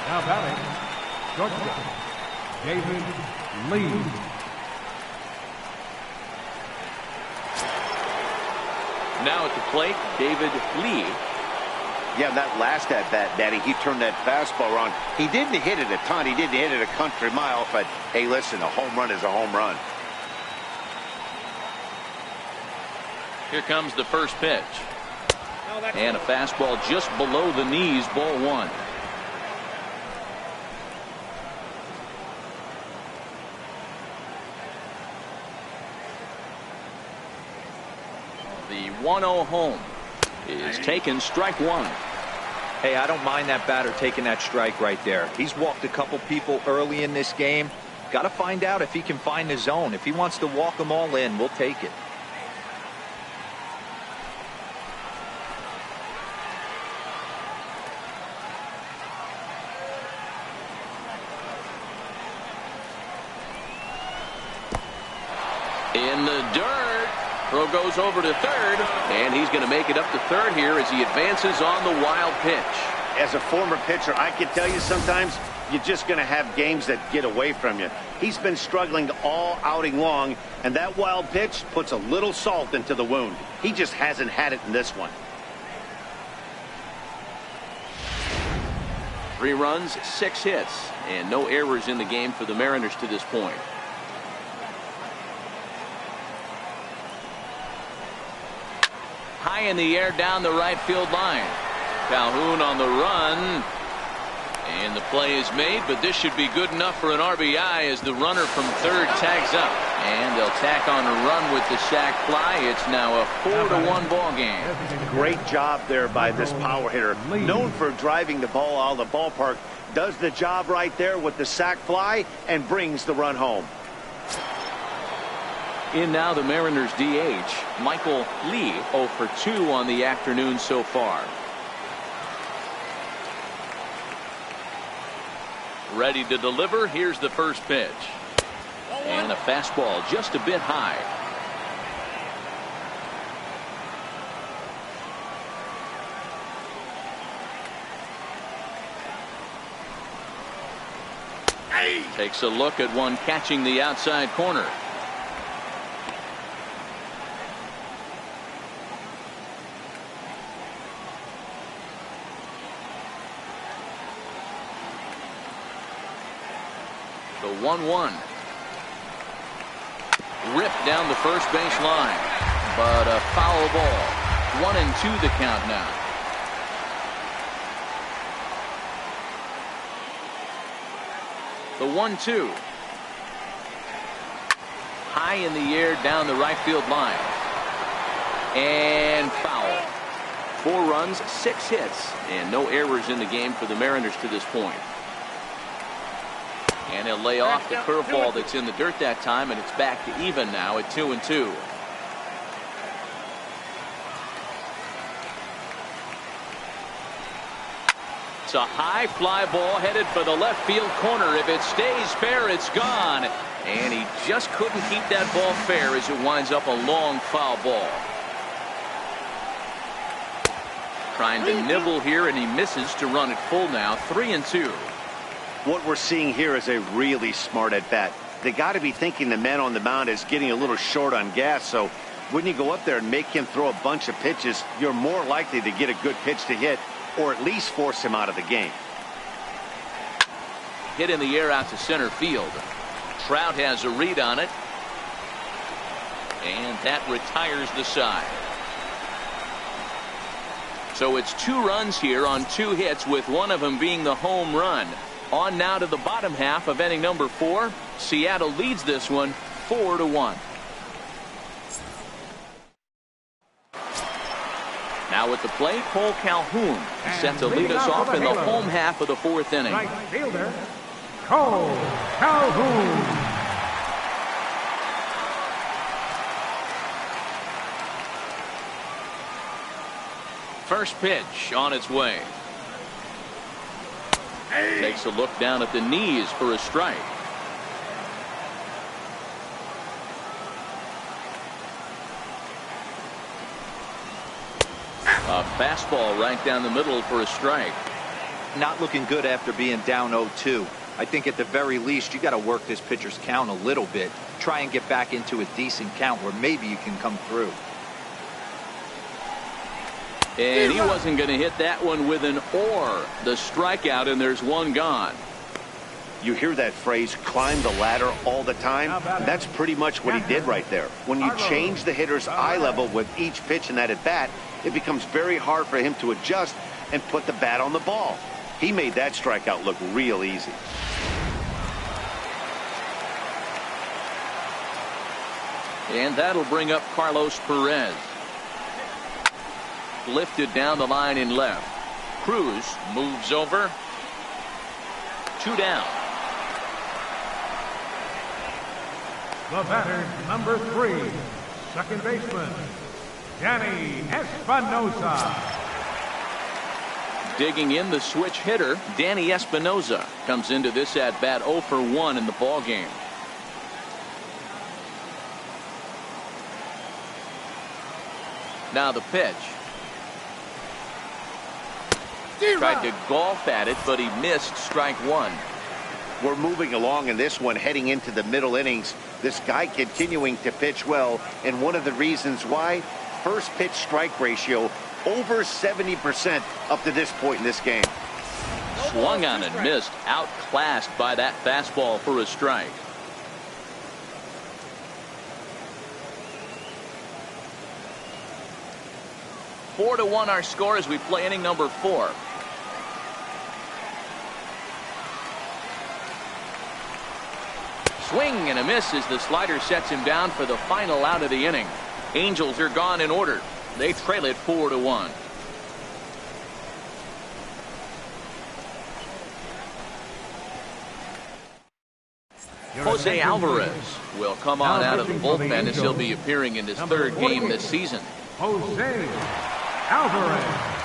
Now batting, shortstop, David Lee. Now at the plate, David Lee. Yeah, that last at-bat, Daddy, he turned that fastball around. He didn't hit it a ton. He didn't hit it a country mile, but, hey, listen, a home run is a home run. Here comes the first pitch. And a fastball just below the knees, ball 1. The 1-0 home is taken, strike 1. Hey, I don't mind that batter taking that strike right there. He's walked a couple people early in this game. Got to find out if he can find the zone. If he wants to walk them all in, we'll take it. In the dirt. Throw goes over to third, and he's going to make it up to third here as he advances on the wild pitch. As a former pitcher, I can tell you sometimes you're just going to have games that get away from you. He's been struggling all outing long, and that wild pitch puts a little salt into the wound. He just hasn't had it in this one. 3 runs, 6 hits, and no errors in the game for the Mariners to this point. High in the air down the right field line. Calhoun on the run. And the play is made, but this should be good enough for an RBI as the runner from third tags up. And they'll tack on a run with the sac fly. It's now a 4-1 ball game. Great job there by this power hitter. Known for driving the ball out of the ballpark. Does the job right there with the sac fly and brings the run home. In now the Mariners DH, Michael Lee, 0 for 2 on the afternoon so far. Ready to deliver. Here's the first pitch. And a fastball just a bit high. Takes a look at one catching the outside corner. The 1-1. Ripped down the first base line. But a foul ball. 1-2 the count now. The 1-2. High in the air down the right field line. And foul. 4 runs, 6 hits, and no errors in the game for the Mariners to this point. And he'll lay off the curveball that's in the dirt that time, and it's back to even now at 2-2. It's a high fly ball headed for the left field corner. If it stays fair, it's gone. And he just couldn't keep that ball fair as it winds up a long foul ball. Trying to nibble here, and he misses to run it full now. 3-2. What we're seeing here is a really smart at bat. They got to be thinking the man on the mound is getting a little short on gas, so when you go up there and make him throw a bunch of pitches, you're more likely to get a good pitch to hit, or at least force him out of the game. Hit in the air out to center field. Trout has a read on it, and that retires the side. So it's 2 runs here on 2 hits, with one of them being the home run. On now to the bottom half of inning number 4. Seattle leads this one 4-1. Now at the plate, Cole Calhoun set to lead us off in the home half of the 4th inning. Right fielder, Cole Calhoun. First pitch on its way. Takes a look down at the knees for a strike. A fastball right down the middle for a strike. Not looking good after being down 0-2. I think at the very least you got to work this pitcher's count a little bit. Try and get back into a decent count where maybe you can come through. And he wasn't going to hit that one with an or. The strikeout, and there's one gone. You hear that phrase, climb the ladder, all the time? That's pretty much what he did right there. When you change the hitter's eye level with each pitch in that at bat, it becomes very hard for him to adjust and put the bat on the ball. He made that strikeout look real easy. And that'll bring up Carlos Perez. Lifted down the line in left. Cruz moves over. 2 down. The batter, number 3, second baseman, Danny Espinosa. Digging in, the switch hitter, Danny Espinosa, comes into this at bat 0 for 1 in the ball game. Now the pitch. Tried to golf at it, but he missed strike 1. We're moving along in this one, heading into the middle innings. This guy continuing to pitch well, and one of the reasons why, first pitch strike ratio over 70% up to this point in this game. Swung on and missed, outclassed by that fastball for a strike. Four to 1 our score as we play inning number 4. Swing and a miss as the slider sets him down for the final out of the inning. Angels are gone in order. They trail it 4-1. Jose Alvarez will come on out of the bullpen as he'll be appearing in his 3rd game this season. Jose Alvarez.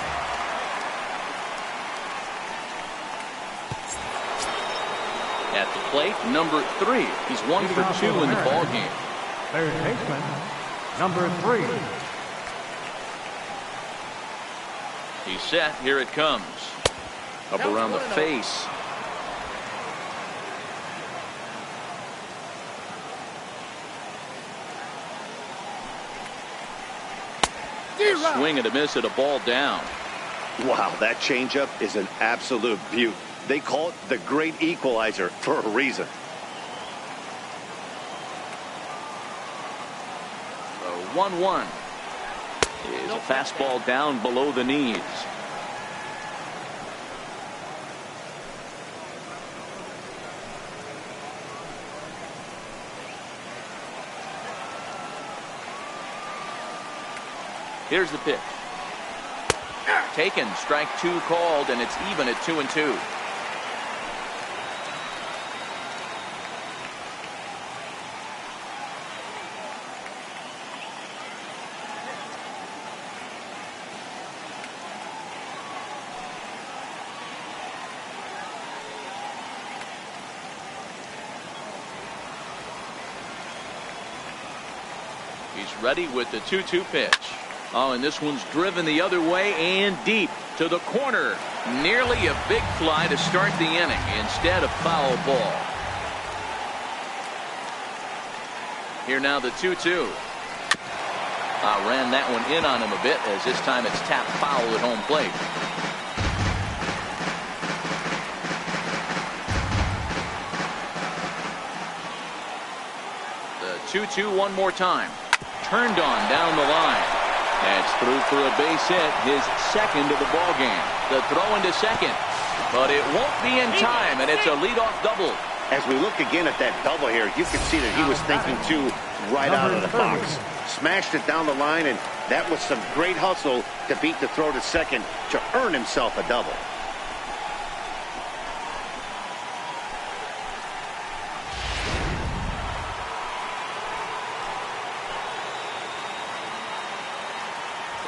At the plate, number 3. He's 1 for 2 in the ball game. Third baseman, number 3. He's set. Here it comes. Up around the face. Swing and a miss at a ball down. Wow, that changeup is an absolute beaut. They call it the great equalizer for a reason. 1-1. Is a fastball down below the knees. Here's the pitch. Taken, strike 2 called, and it's even at 2-2. He's ready with the 2-2 pitch. Oh, and this one's driven the other way and deep to the corner. Nearly a big fly to start the inning instead of foul ball. Here now the 2-2. Ran that one in on him a bit, as this time it's tapped foul at home plate. The 2-2 one more time. Turned on down the line. That's through for a base hit, his second of the ball game. The throw into second, but it won't be in time, and it's a leadoff double. As we look again at that double here, you can see that he was thinking too right out of the box. Smashed it down the line, and that was some great hustle to beat the throw to second to earn himself a double.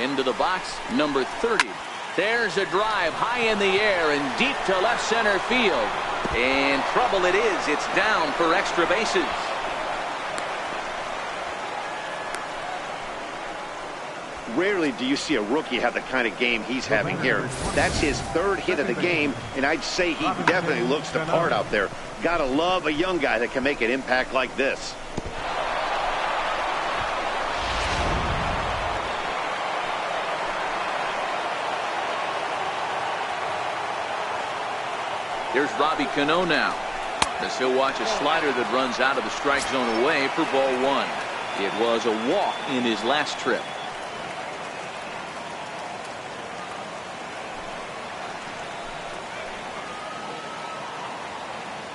Into the box, number 30. There's a drive high in the air and deep to left center field. And trouble it is. It's down for extra bases. Rarely do you see a rookie have the kind of game he's having here. That's his 3rd hit of the game, and I'd say he definitely looks the part out there. Gotta love a young guy that can make an impact like this. Here's Robbie Cano now, as he'll watch a slider that runs out of the strike zone away for ball 1. It was a walk in his last trip.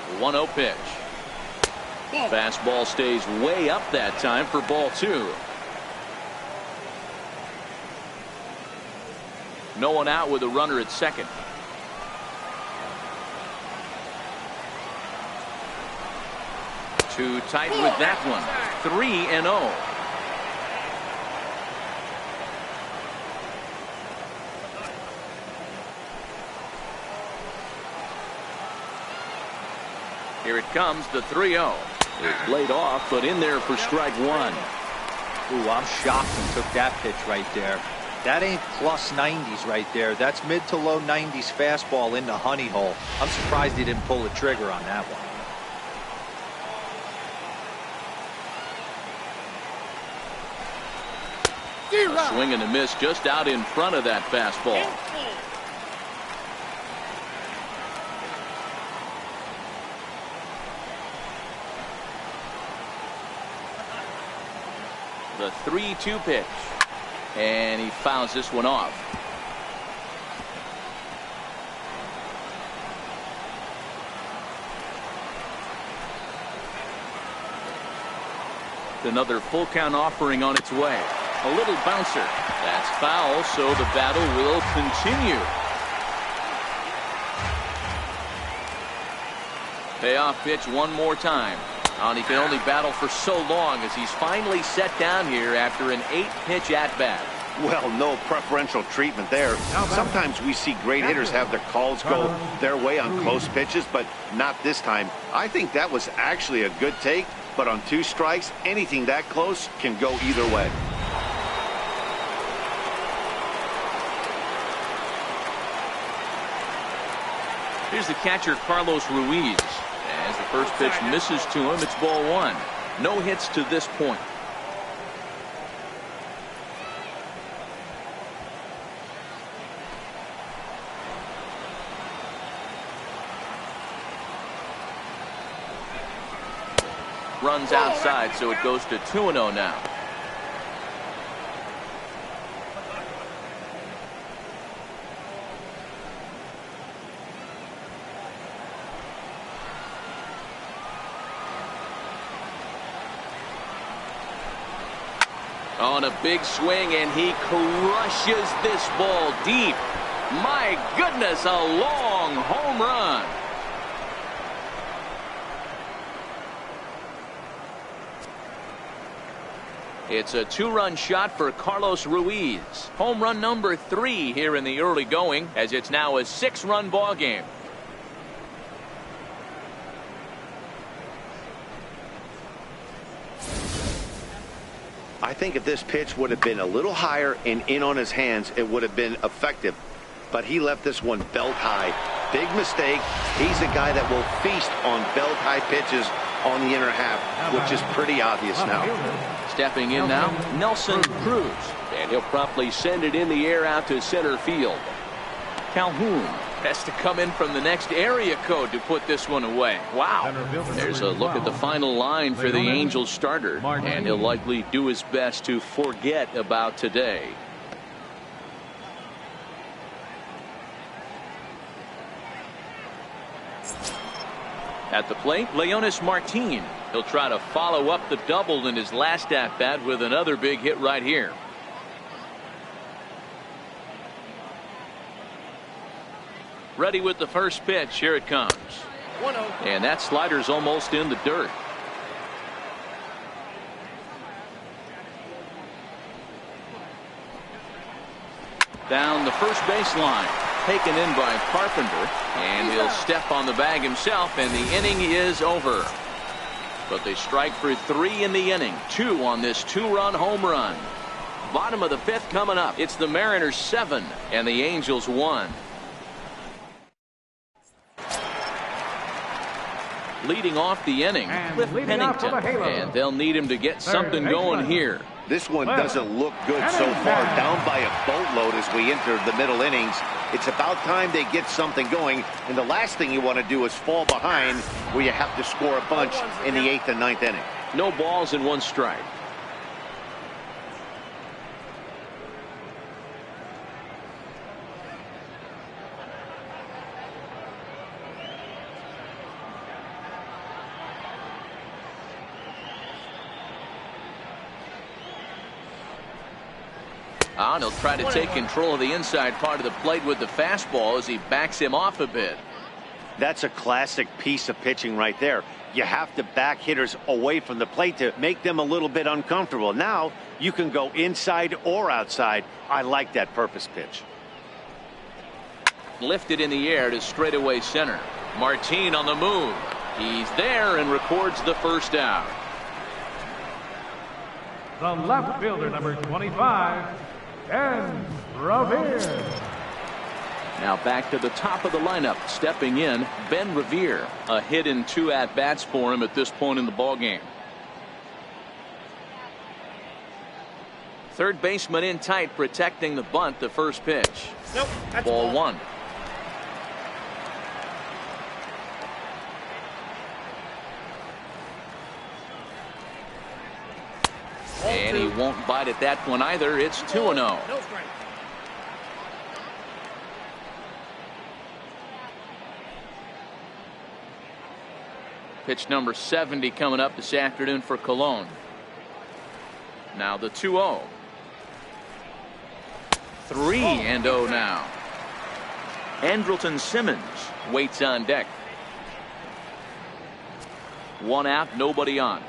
The 1-0 pitch. Fastball stays way up that time for ball 2. No one out with a runner at second. Too tight with that one. 3-0. Here it comes, the 3-0. It's laid off, but in there for strike 1. Ooh, I'm shocked he took that pitch right there. That ain't plus 90s right there. That's mid to low 90s fastball in the honey hole. I'm surprised he didn't pull the trigger on that one. A swing and a miss just out in front of that fastball. The 3-2 pitch. And he fouls this one off. Another full count offering on its way. A little bouncer. That's foul, so the battle will continue. Payoff pitch one more time. And he can only battle for so long as he's finally set down here after an 8-pitch at-bat. Well, no preferential treatment there. Sometimes we see great hitters have their calls go their way on close pitches, but not this time. I think that was actually a good take, but on 2 strikes, anything that close can go either way. Here's the catcher, Carlos Ruiz. As the first pitch misses to him, it's ball 1. No hits to this point. Runs outside, so it goes to 2-0 now. On a big swing, and he crushes this ball deep. My goodness, a long home run. It's a two-run shot for Carlos Ruiz. Home run number 3 here in the early going, as it's now a 6-run ball game. I think if this pitch would have been a little higher and in on his hands, it would have been effective. But he left this one belt high. Big mistake. He's a guy that will feast on belt high pitches on the inner half, which is pretty obvious now. Stepping in now, Nelson Cruz. And he'll promptly send it in the air out to center field. Calhoun has to come in from the next area code to put this one away. Wow. There's a look at the final line for the Angels starter, and he'll likely do his best to forget about today. At the plate, Leonys Martin. He'll try to follow up the double in his last at-bat with another big hit right here. Ready with the first pitch. Here it comes. 1-0. And that slider's almost in the dirt. Down the first baseline. Taken in by Carpenter. And he'll step on the bag himself, and the inning is over. But they strike for 3 in the inning. 2 on this 2-run home run. Bottom of the 5th coming up. It's the Mariners 7 and the Angels 1. Leading off the inning, Cliff Pennington, and they'll need him to get something going here. This one doesn't look good so far. Down by a boatload as we enter the middle innings. It's about time they get something going, and the last thing you want to do is fall behind where you have to score a bunch in the 8th and 9th inning. No balls and 1 strike. And he'll try to take control of the inside part of the plate with the fastball as he backs him off a bit. That's a classic piece of pitching right there. You have to back hitters away from the plate to make them a little bit uncomfortable. Now you can go inside or outside. I like that purpose pitch. Lifted in the air to straightaway center. Martin on the move. He's there and records the first out. The left fielder, number 25, Ben Revere. Now back to the top of the lineup. Stepping in, Ben Revere. A hit in 2 at-bats for him at this point in the ballgame. Third baseman in tight, protecting the bunt. The first pitch. Nope, that's ball 1. And he won't bite at that one either. It's 2-0. No strike. Pitch number 70 coming up this afternoon for Colon. Now the 2-0. 3-0 now. Andrelton Simmons waits on deck. 1 out, nobody on.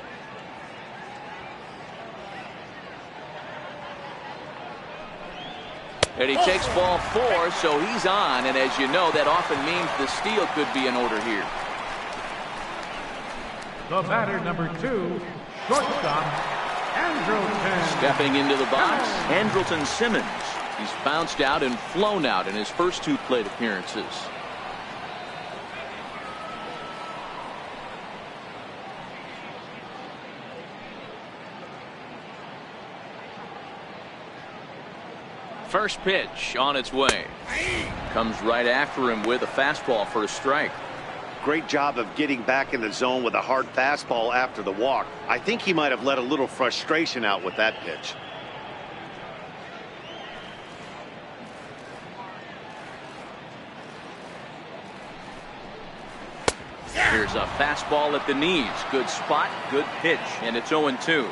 And he takes ball 4, so he's on, and as you know, that often means the steal could be in order here. The batter, number 2, shortstop, Andrelton. Stepping into the box, Andrelton Simmons. He's bounced out and flown out in his first 2 plate appearances. First pitch on its way. Comes right after him with a fastball for a strike. Great job of getting back in the zone with a hard fastball after the walk. I think he might have let a little frustration out with that pitch. Here's a fastball at the knees. Good spot, good pitch, and it's 0-2.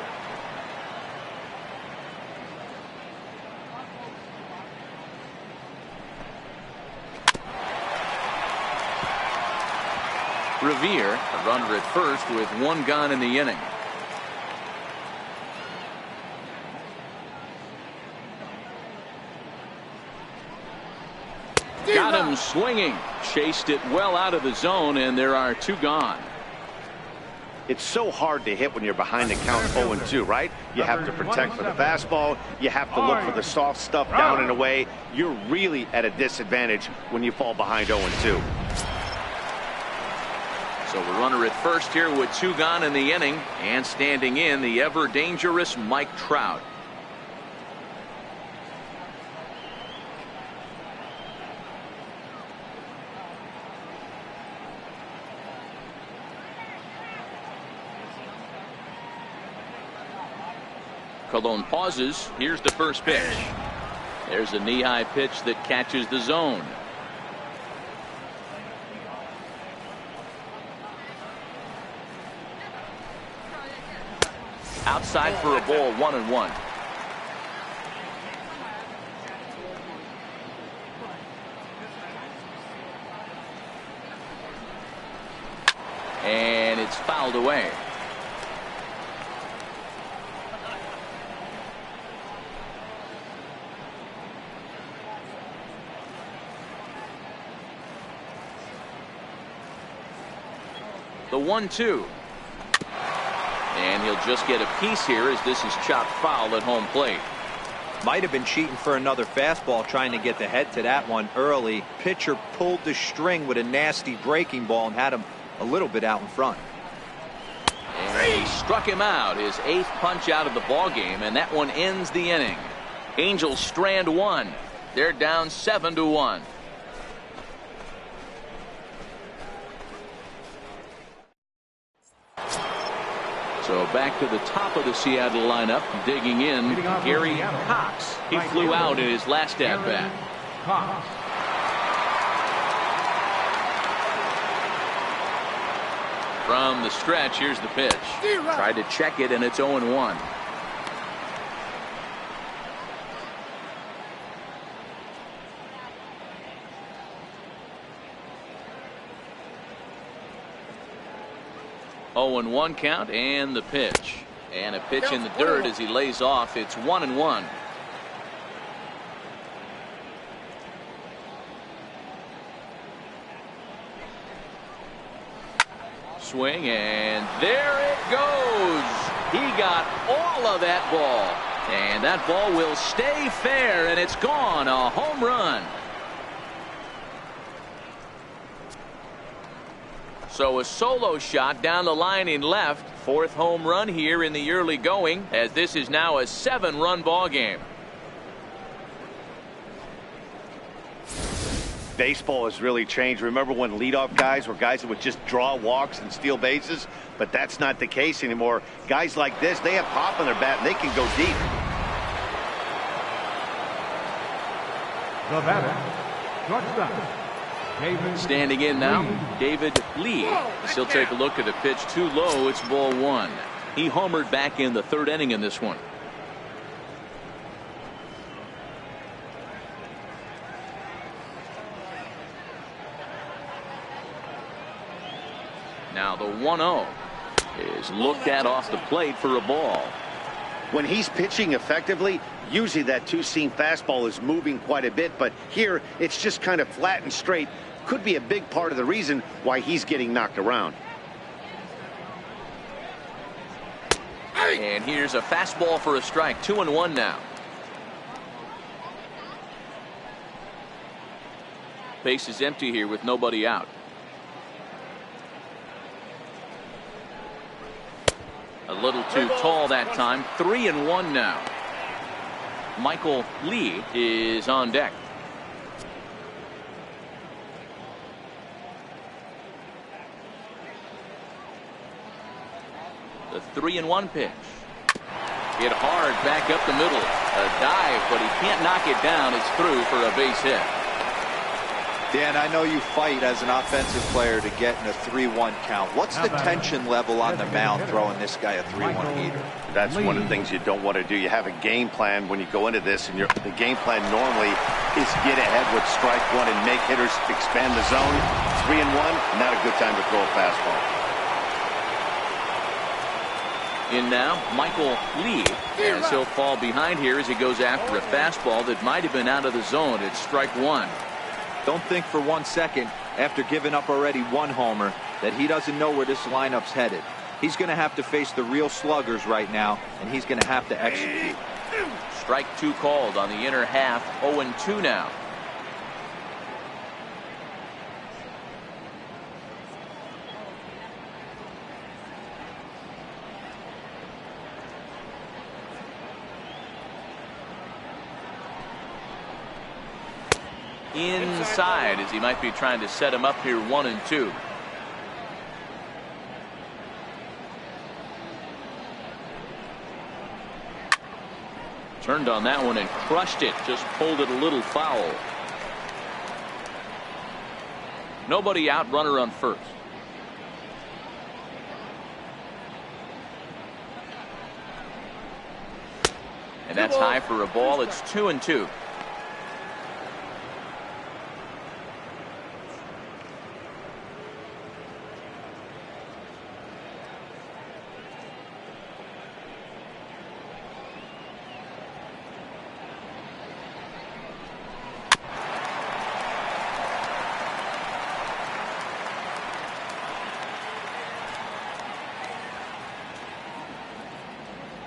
Revere, a runner at first with one gone in the inning. Got him swinging. Chased it well out of the zone, and there are two gone. It's so hard to hit when you're behind the count 0-2, right? You have to protect for the fastball. You have to look for the soft stuff down and away. You're really at a disadvantage when you fall behind 0-2. So the runner at first here with two gone in the inning, and standing in, the ever dangerous Mike Trout. Colon pauses. Here's the first pitch. There's a knee-high pitch that catches the zone. Outside for a ball, 1-1. And it's fouled away. The 1-2. And he'll just get a piece here as this is chopped foul at home plate. Might have been cheating for another fastball, trying to get the head to that one early. Pitcher pulled the string with a nasty breaking ball and had him a little bit out in front. And he struck him out, his 8th punch out of the ball game, and that one ends the inning. Angels strand one. They're down 7-1. So back to the top of the Seattle lineup, digging in, Gary Cox. He flew out in his last at-bat. From the stretch, here's the pitch. Tried to check it, and it's 0-1. Oh, and 1 count, and the pitch. And a pitch in the dirt as he lays off. It's 1-1. Swing, and there it goes. He got all of that ball. And that ball will stay fair, and it's gone. A home run. So a solo shot down the line in left. 4th home run here in the early going, as this is now a 7-run ball game. Baseball has really changed. Remember when leadoff guys were guys that would just draw walks and steal bases? But that's not the case anymore. Guys like this, they have pop on their bat and they can go deep. The batter, shortstop, David Standing in now, David Lee. He'll take a look at the pitch too low. It's ball 1. He homered back in the 3rd inning in this one. Now the 1-0 is looked at off the plate for a ball. When he's pitching effectively, usually that two-seam fastball is moving quite a bit, but here it's just kind of flat and straight. Could be a big part of the reason why he's getting knocked around. And here's a fastball for a strike. 2-1 now. Base is empty here with nobody out. A little too tall that time. 3-1 now. Michael Lee is on deck. The 3-1 pitch. Hit hard back up the middle. A dive, but he can't knock it down. It's through for a base hit. Dan, I know you fight as an offensive player to get in a 3-1 count. What's the tension level on the mound throwing this guy a 3-1 heater? That's one of the things you don't want to do. You have a game plan when you go into this, and the game plan normally is get ahead with strike one and make hitters expand the zone. 3-1, not a good time to throw a fastball. In now, Michael Lee, as he'll fall behind here as he goes after a fastball that might have been out of the zone. It's strike one. Don't think for 1 second, after giving up already 1 homer, that he doesn't know where this lineup's headed. He's going to have to face the real sluggers right now, and he's going to have to execute. Strike 2 called on the inner half. 0-2 now. Inside, as he might be trying to set him up here. 1-2. Turned on that one and crushed it. Just pulled it a little foul. Nobody out, runner on first. And that's high for a ball. It's 2-2.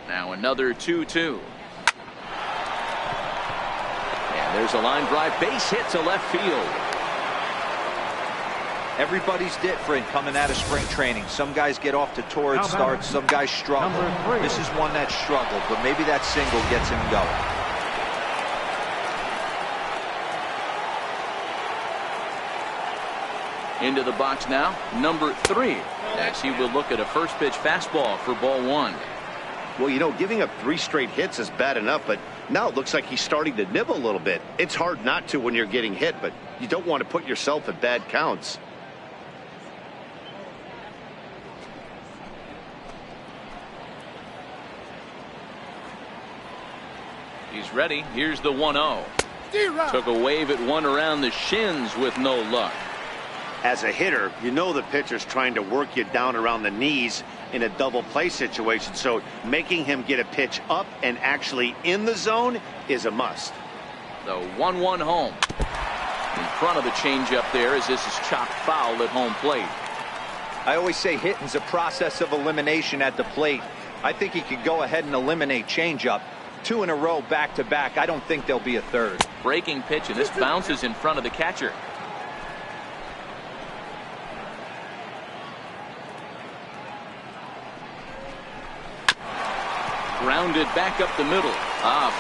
Now another 2-2. And there's a line drive. Base hit to left field. Everybody's different coming out of spring training. Some guys get off to torrid starts. Some guys struggle. This is one that struggled, but maybe that single gets him going. Into the box now, number 3. As he will look at a first pitch fastball for ball 1. Well, you know, giving up 3 straight hits is bad enough, but now it looks like he's starting to nibble a little bit. It's hard not to when you're getting hit, but you don't want to put yourself at bad counts. He's ready. Here's the 1-0. Took a wave at one around the shins with no luck. As a hitter, you know the pitcher's trying to work you down around the knees in a double play situation, so making him get a pitch up and actually in the zone is a must. The 1-1 home. In front of the changeup there as this is chopped foul at home plate. I always say hitting's a process of elimination at the plate. I think he could go ahead and eliminate changeup. 2 in a row back to back. I don't think there'll be a third. Breaking pitch, and this bounces in front of the catcher. Grounded back up the middle.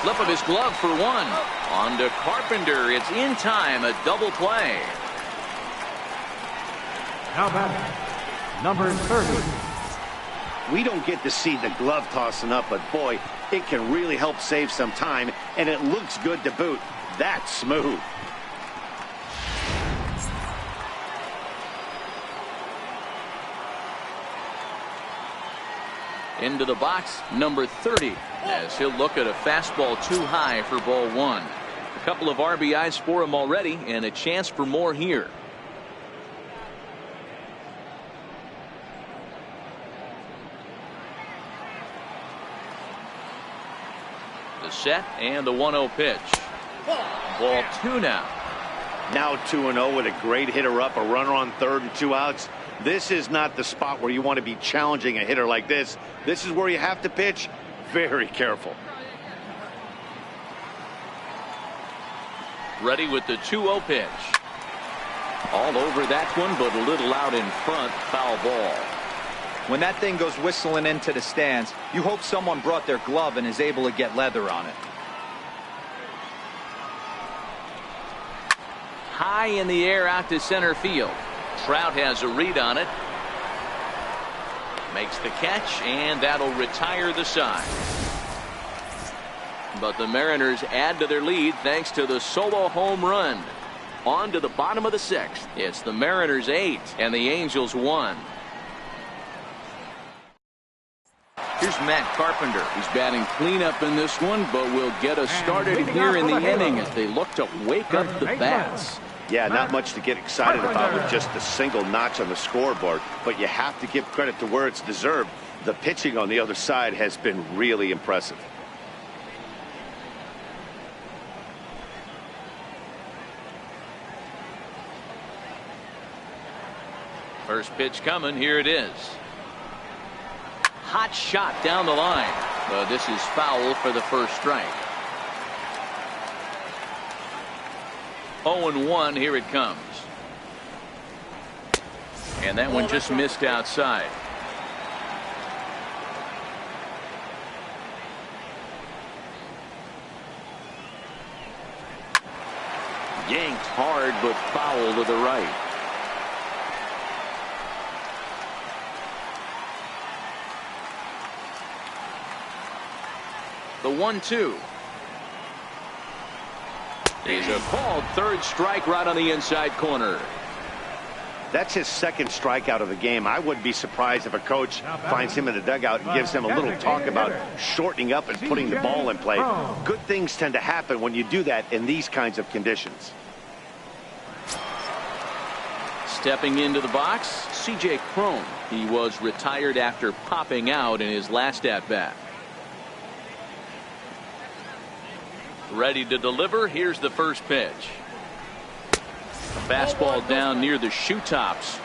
Flip of his glove for 1. On to Carpenter. It's in time. A double play. Now batting, number 30. We don't get to see the glove tossing up, but boy, it can really help save some time, and it looks good to boot. That's smooth. Into the box, number 30, as he'll look at a fastball too high for ball 1. A couple of RBIs for him already, and a chance for more here. The set and the 1-0 pitch. Ball 2 now. Now 2-0 with a great hitter up, a runner on third and 2 outs. This is not the spot where you want to be challenging a hitter like this. This is where you have to pitch very careful. Ready with the 2-0 pitch. All over that one, but a little out in front. Foul ball. When that thing goes whistling into the stands, you hope someone brought their glove and is able to get leather on it. High in the air out to center field. Trout has a read on it. Makes the catch, and that'll retire the side. But the Mariners add to their lead thanks to the solo home run. On to the bottom of the 6th. It's the Mariners 8 and the Angels 1. Here's Matt Carpenter. He's batting cleanup in this one, but will get us started here in the inning as they look to wake up the bats. Yeah, not much to get excited about with just a single notch on the scoreboard, but you have to give credit to where it's deserved. The pitching on the other side has been really impressive. First pitch coming. Here it is. Hot shot down the line, but this is foul for the first strike. 0-1. Here it comes, and that one just missed outside. Yanked hard, but foul to the right. The 1-2. He's a called third strike right on the inside corner. That's his second strikeout of the game. I wouldn't be surprised if a coach finds him in the dugout and gives him a little talk about shortening up and putting the ball in play. Good things tend to happen when you do that in these kinds of conditions. Stepping into the box, C.J. Cron. He was retired after popping out in his last at-bat. Ready to deliver. Here's the first pitch. A fastball down near the shoe tops.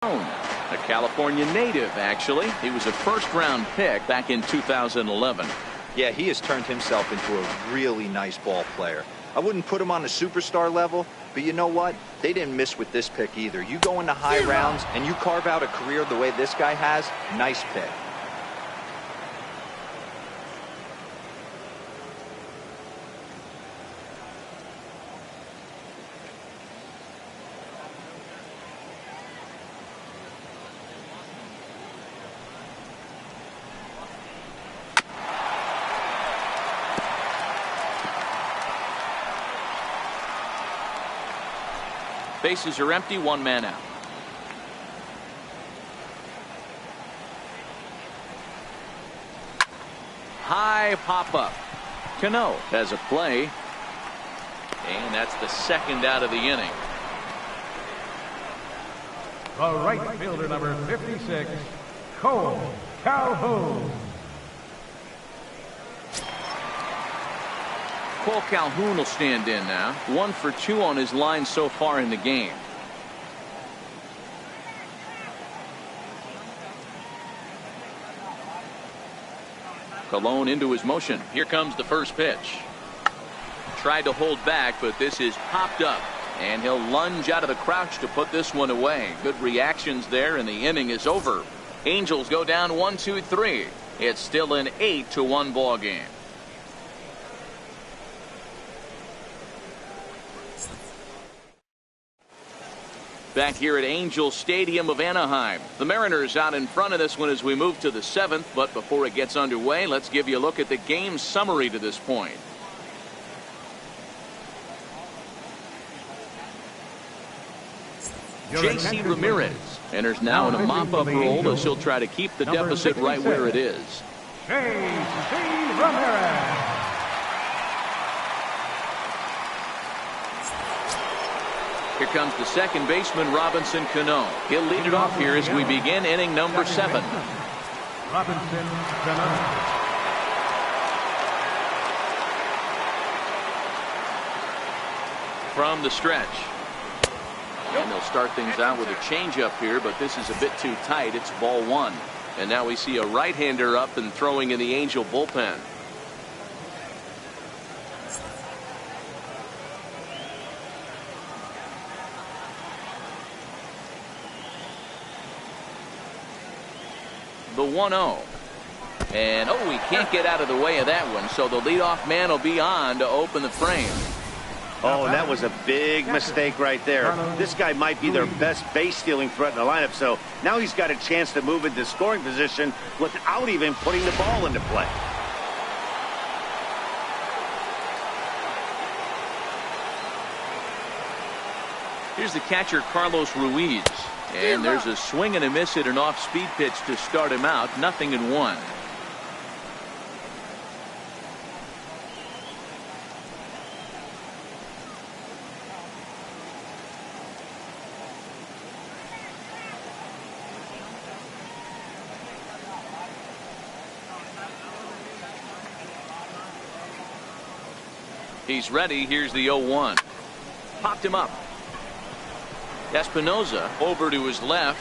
A California native, actually. He was a first-round pick back in 2011. Yeah, he has turned himself into a really nice ball player. I wouldn't put him on the superstar level, but you know what? They didn't miss with this pick either. You go into high rounds and you carve out a career the way this guy has, nice pick. Bases are empty, one man out. High pop up. Cano has a play, and that's the second out of the inning. The right fielder, number 56, Cole Calhoun. Cole Calhoun will stand in now. 1 for 2 on his line so far in the game. Colon into his motion. Here comes the first pitch. Tried to hold back, but this is popped up, and he'll lunge out of the crouch to put this one away. Good reactions there, and the inning is over. Angels go down 1-2-3. It's still an 8-1 ball game. Back here at Angel Stadium of Anaheim. The Mariners out in front of this one as we move to the 7th. But before it gets underway, let's give you a look at the game summary to this point. J.C. Ramirez enters now in a mop-up role as he'll try to keep the deficit right where it is. J.C. Ramirez. Here comes the second baseman, Robinson Cano. He'll lead it off here as we begin inning number 7. Robinson Cano. From the stretch. And they'll start things out with a changeup here, but this is a bit too tight. It's ball 1. And now we see a right-hander up and throwing in the Angel bullpen. The 1-0. And, he can't get out of the way of that one, so the leadoff man will be on to open the frame. Oh, and that was a big mistake right there. This guy might be their best base stealing threat in the lineup, so now he's got a chance to move into scoring position without even putting the ball into play. Here's the catcher, Carlos Ruiz. And there's a swing and a miss at an off-speed pitch to start him out. 0-1. He's ready. Here's the 0-1. Popped him up. Espinosa over to his left.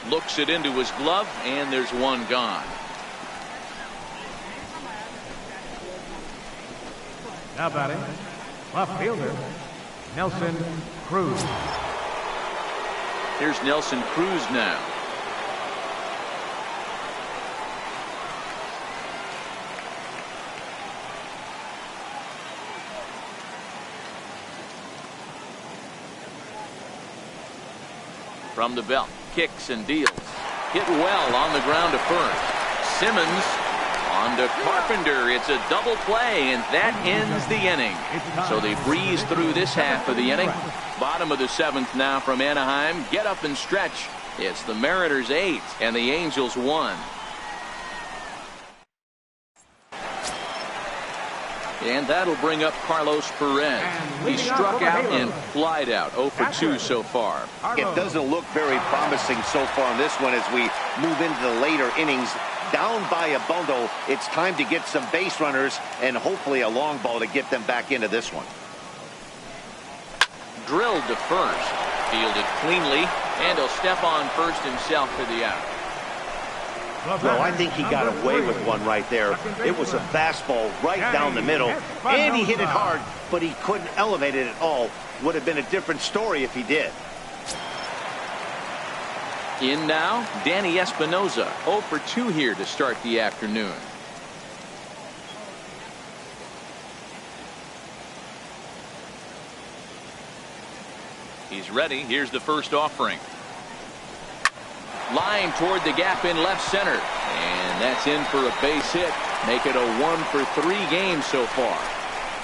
Looks it into his glove, and there's one gone. Now batting, left fielder, Nelson Cruz. Here's Nelson Cruz now. From the belt, kicks and deals. Hit well on the ground to first. Simmons on to Carpenter. It's a double play, and that ends the inning. So they breeze through this half of the inning. Bottom of the 7th now from Anaheim. Get up and stretch. It's the Mariners 8 and the Angels 1. And that'll bring up Carlos Perez. He struck out and flied out. 0 for 2 so far. It doesn't look very promising so far on this one as we move into the later innings. Down by a bundle, it's time to get some base runners and hopefully a long ball to get them back into this one. Drilled to first. Fielded cleanly. And he'll step on first himself for the out. Well, I think he got away with one right there. It was a fastball right down the middle, and he hit it hard, but he couldn't elevate it at all. Would have been a different story if he did. In now, Danny Espinosa. 0 for 2 here to start the afternoon. He's ready. Here's the first offering. Line toward the gap in left center. And that's in for a base hit. Make it a 1 for 3 game so far.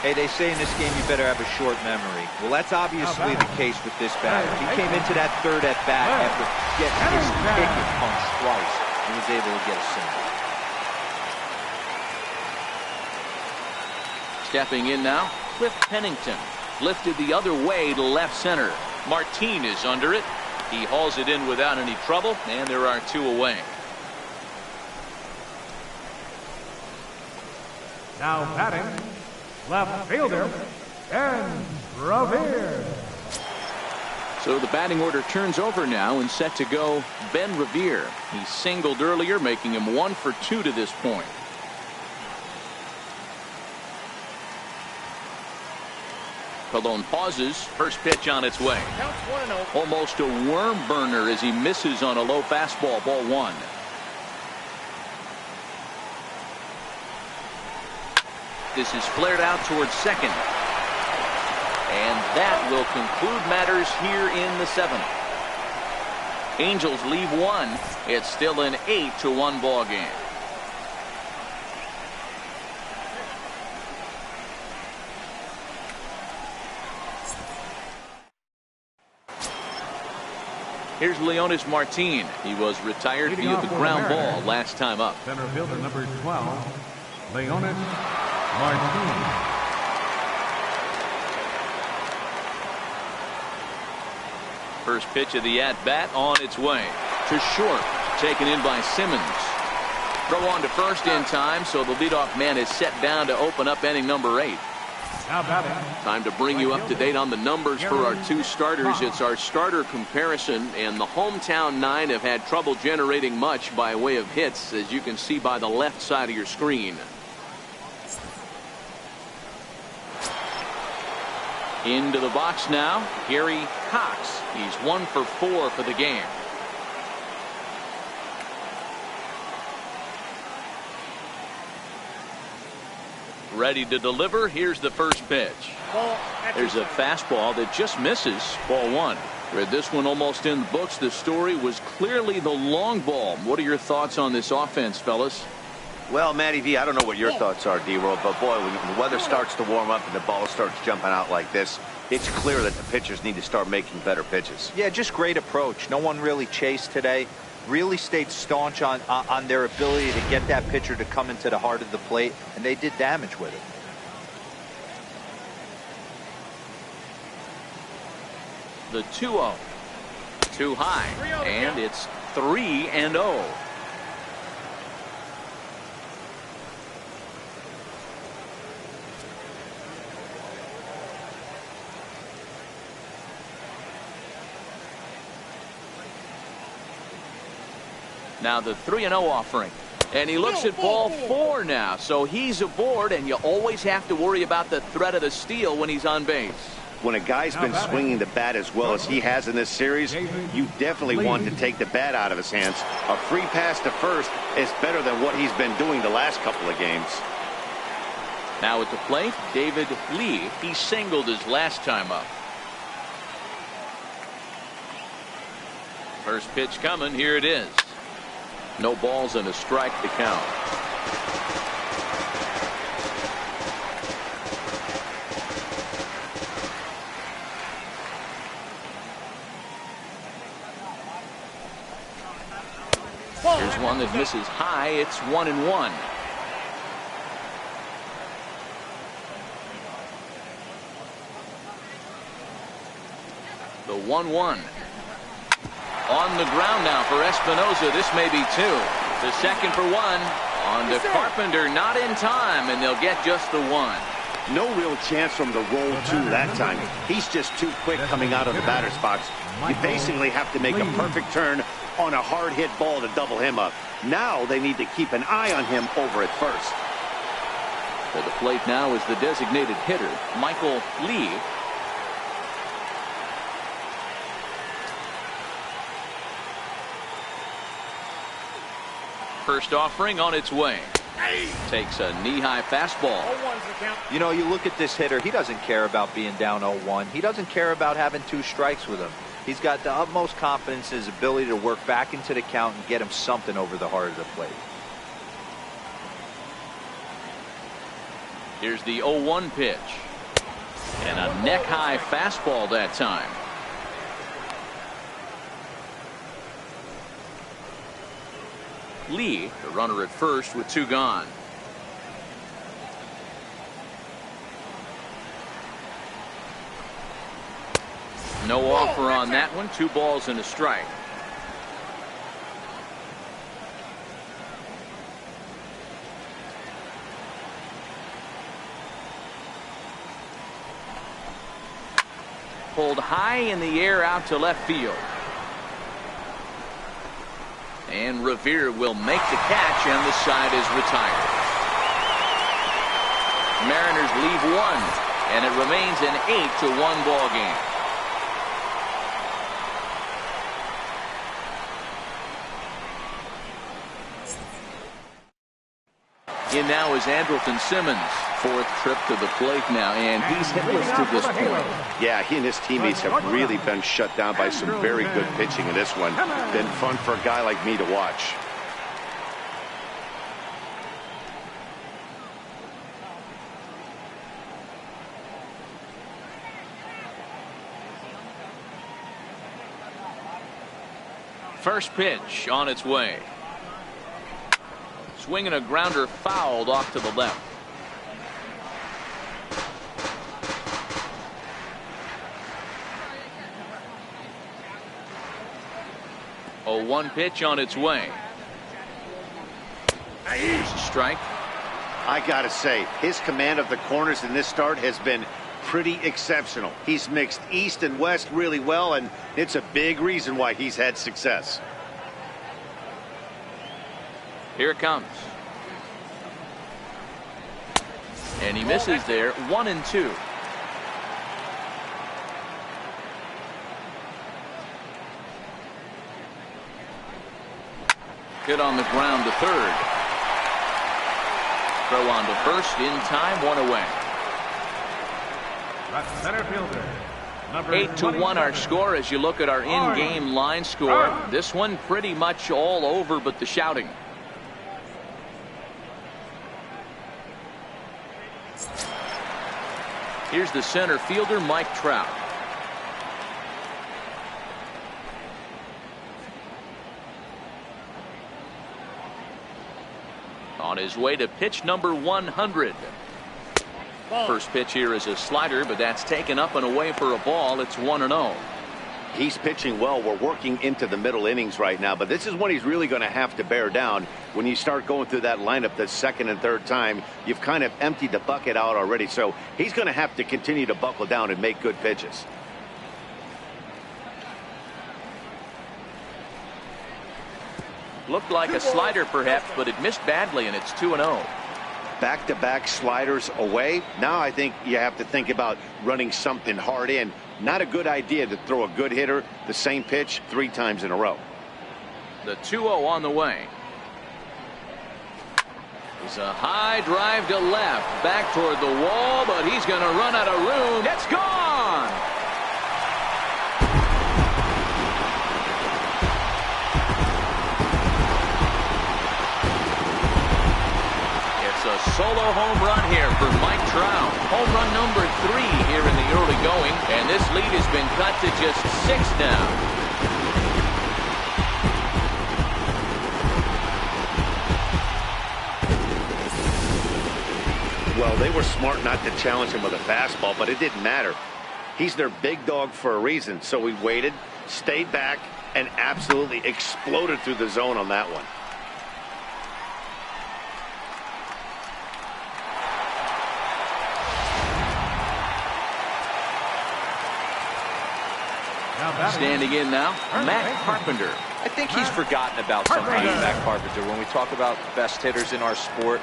Hey, they say in this game you better have a short memory. Well, that's obviously the case with this batter. He came into that third at bat after getting his ticket punched twice and was able to get a single. Stepping in now, Cliff Pennington. Lifted the other way to left center. Martin is under it. He hauls it in without any trouble, and there are 2 away. Now batting, left fielder, Ben Revere. So the batting order turns over now and set to go Ben Revere. He singled earlier, making him 1 for 2 to this point. Colon pauses. First pitch on its way. Almost a worm burner as he misses on a low fastball. Ball 1. This is flared out towards second. And that will conclude matters here in the 7th. Angels leave 1. It's still an 8-1 ball game. Here's Leonys Martin. He was retired via the ground ball last time up. Center fielder number 12, Leonys Martin. First pitch of the at-bat on its way. To short. Taken in by Simmons. Throw on to first in time, so the leadoff man is set down to open up inning number 8. Time to bring you up to date on the numbers for our 2 starters. It's our starter comparison, and the hometown 9 have had trouble generating much by way of hits, as you can see by the left side of your screen. Into the box now, Gary Cox. He's 1 for 4 for the game. Ready to deliver. Here's the first pitch. There's a fastball that just misses. Ball one. Read this one almost in the books. The story was clearly the long ball. What are your thoughts on this offense, fellas? Well, Matty V, I don't know what your thoughts are, D-Roll, but boy, when the weather starts to warm up and the ball starts jumping out like this, it's clear that the pitchers need to start making better pitches. Yeah, just great approach. No one really chased today. Really stayed staunch on their ability to get that pitcher to come into the heart of the plate, and they did damage with it. The 2-0. Too high, and it's 3-0. Now the 3-0 offering. And he looks at ball 4 now. So he's aboard, and you always have to worry about the threat of the steal when he's on base. When a guy's been swinging the bat as well as he has in this series, you definitely want to take the bat out of his hands. A free pass to first is better than what he's been doing the last couple of games. Now at the plate, David Lee. He singled his last time up. First pitch coming. Here it is. No balls and a strike to count. Here's one that misses high. It's 1-1. The 1-1. On the ground now for Espinosa. This may be 2. The second for 1. On to Carpenter. Not in time, and they'll get just the 1. No real chance from the roll 2 that time. He's just too quick coming out of the batter's box. You basically have to make a perfect turn on a hard hit ball to double him up. Now they need to keep an eye on him over at first. To the plate now is the designated hitter, Michael Lee. First offering on its way. Takes a knee-high fastball. You know, you look at this hitter, he doesn't care about being down 0-1. He doesn't care about having 2 strikes with him. He's got the utmost confidence in his ability to work back into the count and get him something over the heart of the plate. Here's the 0-1 pitch. And a neck-high fastball that time. Lee, the runner at first with 2 gone. No offer on that one. 2 balls and a strike. Pulled high in the air out to left field. And Revere will make the catch, and the side is retired. Mariners leave 1, and it remains an 8-1 ball game. In now is Andrelton Simmons. 4th trip to the plate now, and he's hitless to this point. Yeah, he and his teammates have really been shut down by some very good pitching in this one. Been fun for a guy like me to watch. First pitch on its way. Swinging a grounder fouled off to the left. A 1 pitch on its way. Here's a strike. I gotta say, his command of the corners in this start has been pretty exceptional. He's mixed east and west really well, and it's a big reason why he's had success. Here it comes. And he misses there. 1-2. Hit on the ground to third. Throw on to first in time, 1 away. The center fielder, number 8-1 our score as you look at our in-game line score. This one pretty much all over but the shouting. Here's the center fielder, Mike Trout. On his way to pitch number 100. First pitch here is a slider, but that's taken up and away for a ball. It's 1-0. He's pitching well. We're working into the middle innings right now, but this is when he's really going to have to bear down. When you start going through that lineup the second and third time, you've kind of emptied the bucket out already. So he's going to have to continue to buckle down and make good pitches. Looked like a slider perhaps, but it missed badly, and it's 2-0. Back-to-back sliders away. Now I think you have to think about running something hard in. Not a good idea to throw a good hitter the same pitch 3 times in a row. The 2-0 on the way. It's a high drive to left, back toward the wall, but he's going to run out of room. It's gone! Solo home run here for Mike Trout. Home run number 3 here in the early going, and this lead has been cut to just 6 now. Well, they were smart not to challenge him with a fastball, but it didn't matter. He's their big dog for a reason, so we waited, stayed back, and absolutely exploded through the zone on that one. Standing in now, Matt Carpenter. I think he's forgotten about sometimes, Matt Carpenter. When we talk about best hitters in our sport,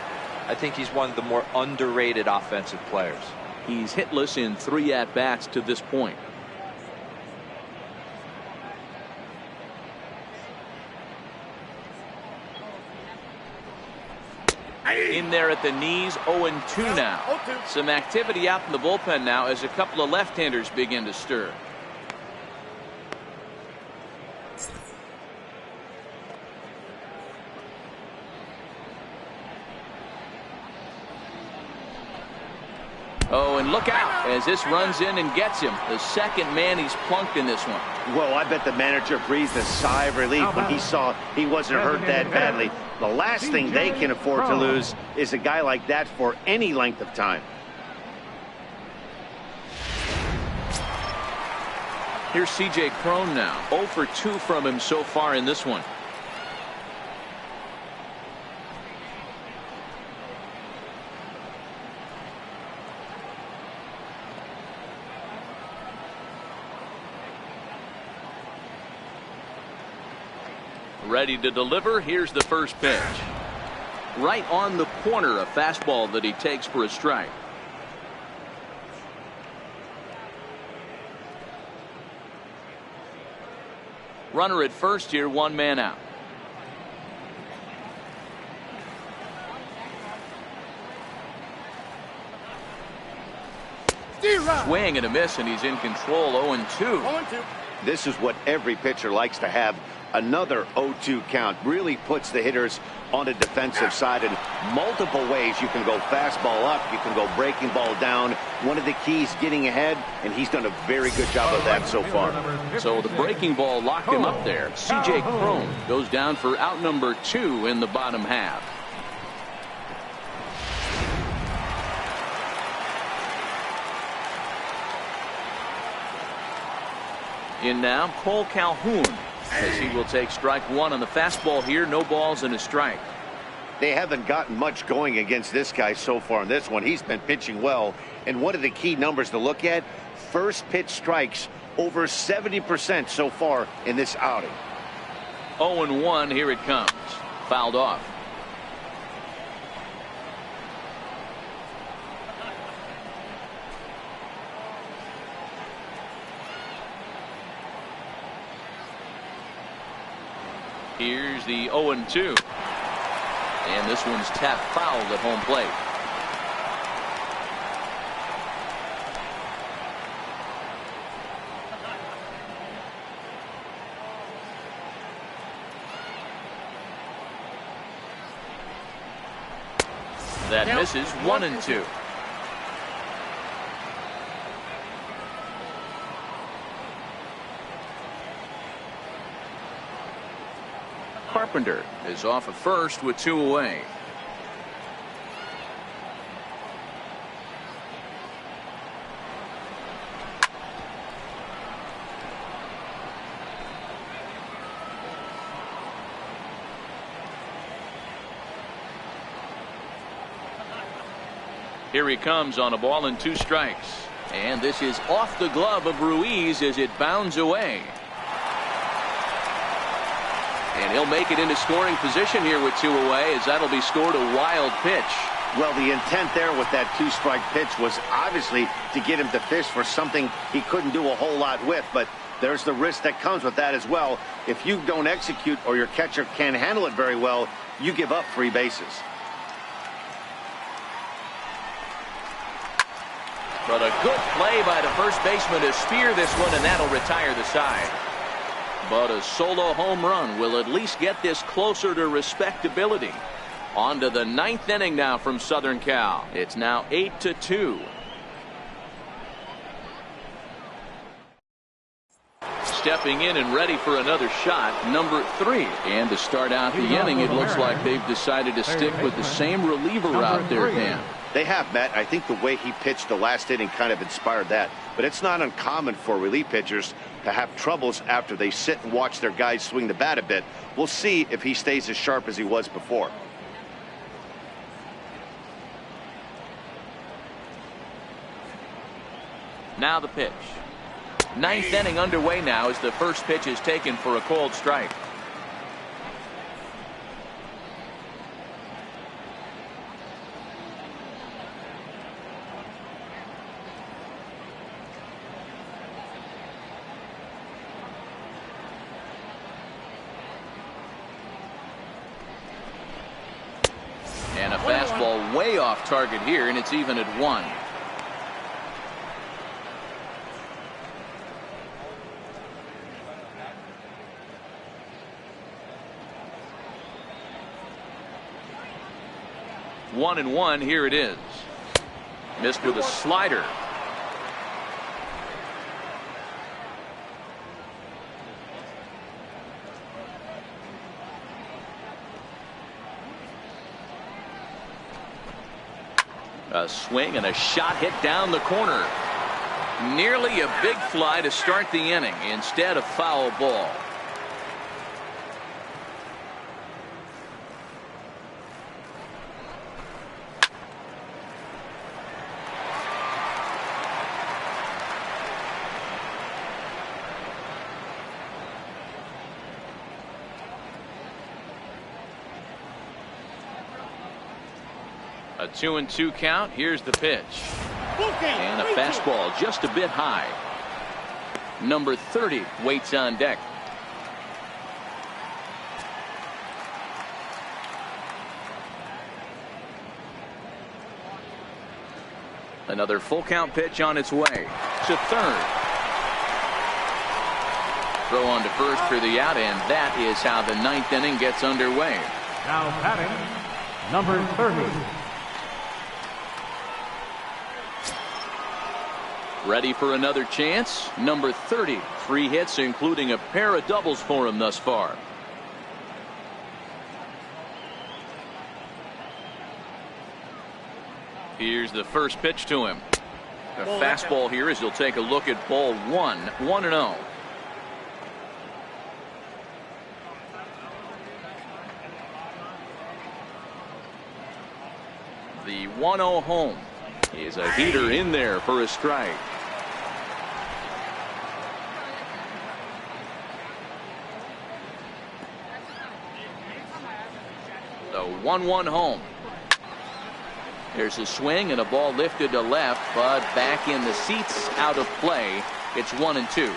I think he's one of the more underrated offensive players. He's hitless in 3 at-bats to this point. In there at the knees, 0-2 now. Some activity out in the bullpen now as a couple of left-handers begin to stir. Oh, and look out as this runs in and gets him. The second man he's plunked in this one. Well, I bet the manager breathed a sigh of relief when he saw he wasn't hurt that badly. The last thing they can afford to lose is a guy like that for any length of time. Here's C.J. Cron now. 0 for 2 from him so far in this one. Ready to deliver. Here's the first pitch. Right on the corner, a fastball that he takes for a strike. Runner at first here, 1 man out. Swing and a miss, and he's in control. 0-2. This is what every pitcher likes to have. Another 0-2 count really puts the hitters on the defensive side in multiple ways. You can go fastball up, you can go breaking ball down. One of the keys, getting ahead, and he's done a very good job of that so far. So the breaking ball locked him up there. C.J. Cron goes down for out number 2 in the bottom half. In now, Cole Calhoun, as he will take strike 1 on the fastball here. No balls and a strike. They haven't gotten much going against this guy so far in this one. He's been pitching well, and one of the key numbers to look at, first pitch strikes over 70% so far in this outing. 0-1, here it comes. Fouled off. Here's the 0-2. And this one's tapped foul at home plate. That misses 1-2. Carpenter is off at first with 2 away. Here he comes on a ball and 2 strikes. And this is off the glove of Ruiz as it bounds away. And he'll make it into scoring position here with 2 away, as that'll be scored a wild pitch. Well, the intent there with that 2-strike pitch was obviously to get him to fish for something he couldn't do a whole lot with, but there's the risk that comes with that as well. If you don't execute or your catcher can't handle it very well, you give up 3 bases. But a good play by the first baseman to spear this one, and that'll retire the side. But a solo home run will at least get this closer to respectability. On to the 9th inning now from Southern Cal. It's now 8-2. Stepping in and ready for another shot, number 3. And to start out the inning, it looks like they've decided to stick with the same reliever out there, Dan. They have, Matt. I think the way he pitched the last inning kind of inspired that. But it's not uncommon for relief pitchers to have troubles after they sit and watch their guys swing the bat a bit. We'll see if he stays as sharp as he was before. Now the pitch. 9th inning underway now as the first pitch is taken for a cold strike. And a fastball way off target here, and it's even at 1. One and 1. Here it is. Missed with a slider. A swing and a shot hit down the corner. Nearly a big fly to start the inning. Instead, a foul ball. A 2-2 count. Here's the pitch. And a fastball just a bit high. Number 30 waits on deck. Another full count pitch on its way to third. Throw on to first for the out, and that is how the 9th inning gets underway. Now batting, number 30. Ready for another chance. Number 30. 3 hits, including a pair of doubles for him thus far. Here's the first pitch to him. A fastball here as he'll take a look at ball 1. 1-0. The 1-0 home is a heater in there for a strike. The 1-1 home. There's a swing and a ball lifted to left, but back in the seats, out of play. It's 1-2.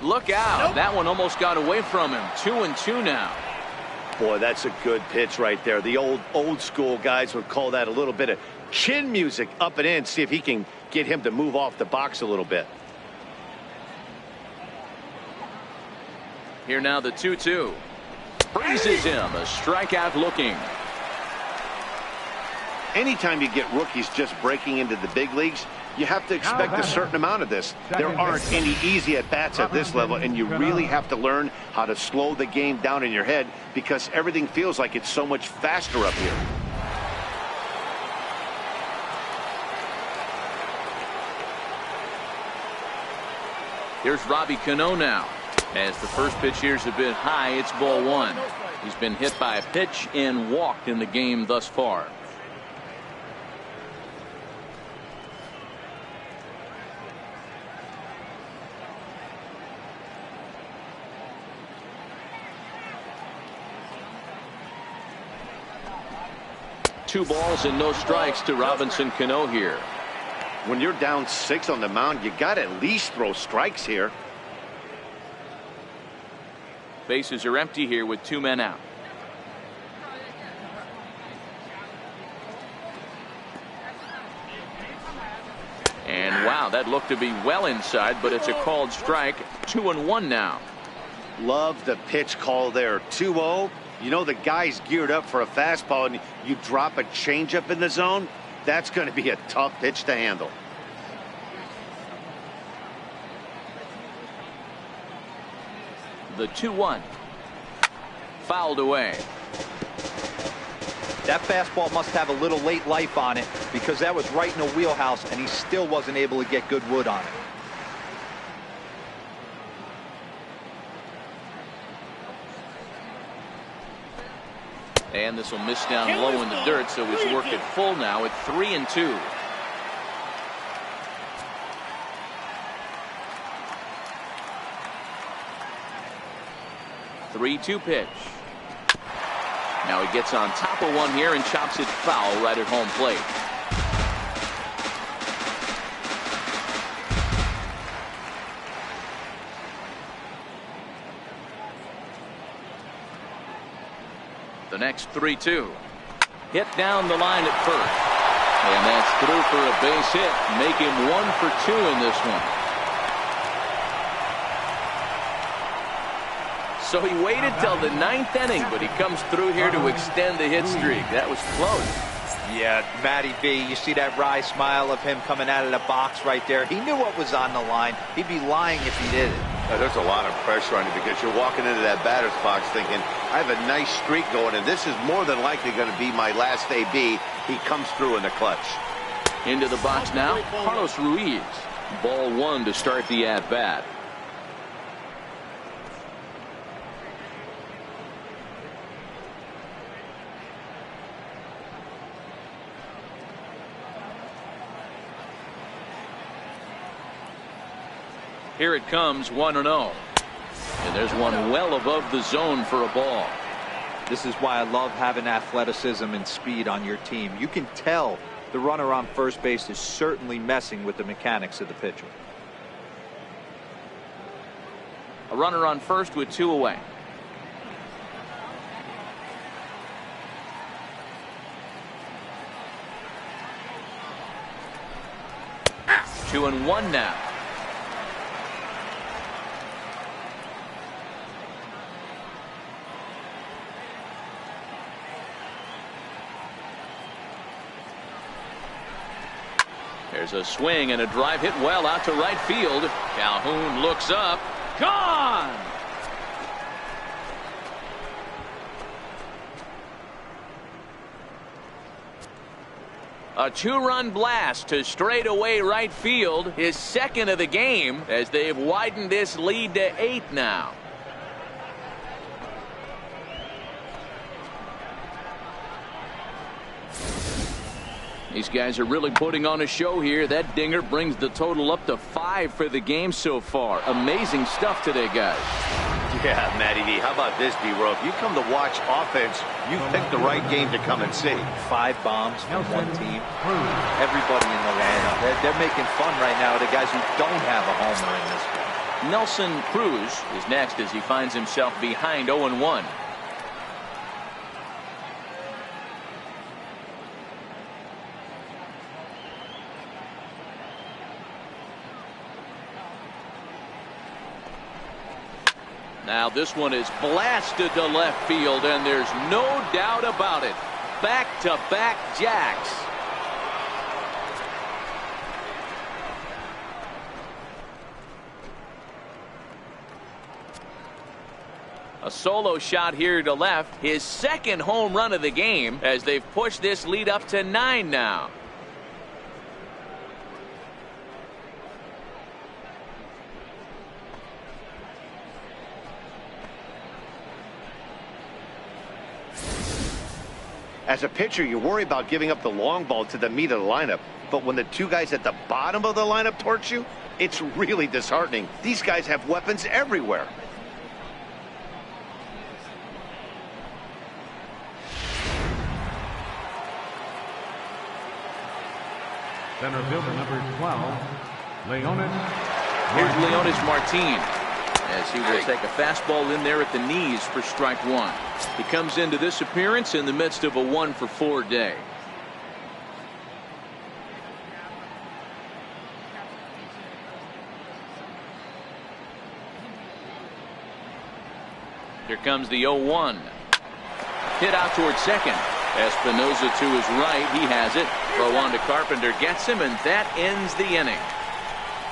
Look out. That one almost got away from him. 2-2 now. Boy, that's a good pitch right there. The old school guys would call that a little bit of chin music up and in. See if he can get him to move off the box a little bit. Here now the 2-2. Freezes him. A strikeout looking. Anytime you get rookies just breaking into the big leagues, you have to expect a certain amount of this. There aren't any easy at-bats at this level, and you really have to learn how to slow the game down in your head because everything feels like it's so much faster up here. Here's Robbie Cano now. As the first pitch here's a bit high, it's ball one. He's been hit by a pitch and walked in the game thus far. Two balls and no strikes to Robinson Cano here. When you're down 6 on the mound, you got to at least throw strikes here. Bases are empty here with 2 men out. And wow, that looked to be well inside, but it's a called strike. 2-1 now. Love the pitch call there. 2-0. You know the guy's geared up for a fastball, and you drop a changeup in the zone. That's going to be a tough pitch to handle. The 2-1. Fouled away. That fastball must have a little late life on it because that was right in the wheelhouse and he still wasn't able to get good wood on it. And this will miss down low in the dirt, so he's worked it full now at 3-2. Three-two pitch. Now he gets on top of one here and chops it foul right at home plate. The next 3-2. Hit down the line at first. And that's through for a base hit. Make him 1 for 2 in this one. So he waited till the 9th inning, but he comes through here to extend the hit streak. That was close. Yeah, Matty B, you see that wry smile of him coming out of the box right there. He knew what was on the line. He'd be lying if he did it. There's a lot of pressure on you because you're walking into that batter's box thinking, I have a nice streak going, and this is more than likely going to be my last AB. He comes through in the clutch. Into the box now, Carlos Ruiz. Ball one to start the at-bat. Here it comes, 1-0. And there's one well above the zone for a ball. This is why I love having athleticism and speed on your team. You can tell the runner on first base is certainly messing with the mechanics of the pitcher. A runner on first with 2 away. Two and one now. There's a swing and a drive hit well out to right field. Calhoun looks up. Gone! A 2-run blast to straightaway right field. His second of the game as they've widened this lead to 8 now. These guys are really putting on a show here. That dinger brings the total up to 5 for the game so far. Amazing stuff today, guys. Yeah, Matty D, how about this, D-Row? If you come to watch offense, you picked the right game to come and see. 5 bombs from one team. Everybody in the lineup. They're making fun right now of the guys who don't have a homer in this game. Nelson Cruz is next as he finds himself behind 0-1. Now this one is blasted to left field, and there's no doubt about it. Back-to-back jacks. A solo shot here to left. His second home run of the game as they've pushed this lead up to 9 now. As a pitcher, you worry about giving up the long ball to the meat of the lineup. But when the two guys at the bottom of the lineup torch you, it's really disheartening. These guys have weapons everywhere. Center fielder number 12, Leonys. Here's Leonys Martin as he will take a fastball in there at the knees for strike 1. He comes into this appearance in the midst of a 1-for-4 day. Here comes the 0-1. Hit out towards second. Espinosa to his right. He has it. Throw on to Carpenter. Gets him, and that ends the inning.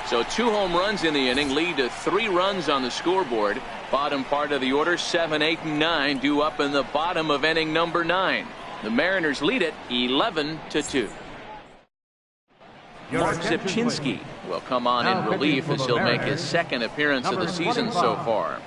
So 2 home runs in the inning lead to 3 runs on the scoreboard. Bottom part of the order, 7, 8, and 9 due up in the bottom of inning number 9. The Mariners lead it 11-2. Mark Zipchinski will come on in relief as he'll make his second appearance of the season so far.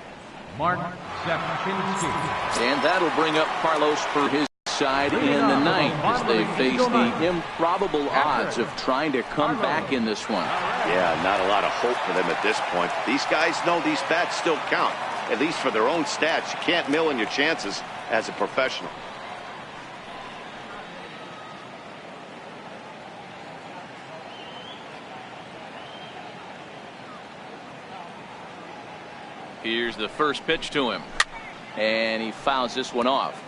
Mark Zipchinski. And that'll bring up Carlos for his side in the 9th as they face the improbable odds of trying to come back in this one. Yeah, not a lot of hope for them at this point. These guys know these bats still count, at least for their own stats. You can't mill in your chances as a professional. Here's the first pitch to him, and he fouls this one off.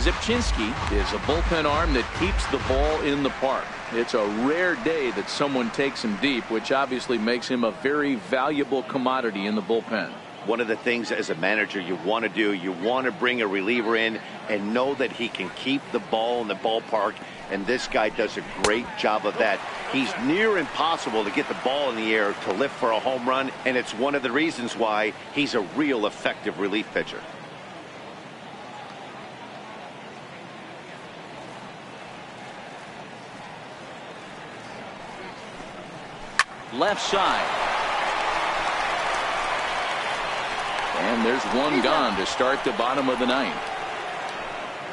Zipchinski is a bullpen arm that keeps the ball in the park. It's a rare day that someone takes him deep, which obviously makes him a very valuable commodity in the bullpen. One of the things as a manager you want to do, you want to bring a reliever in and know that he can keep the ball in the ballpark, and this guy does a great job of that. He's near impossible to get the ball in the air to lift for a home run, and it's one of the reasons why he's a real effective relief pitcher. Left side. And there's one gone to start the bottom of the 9th.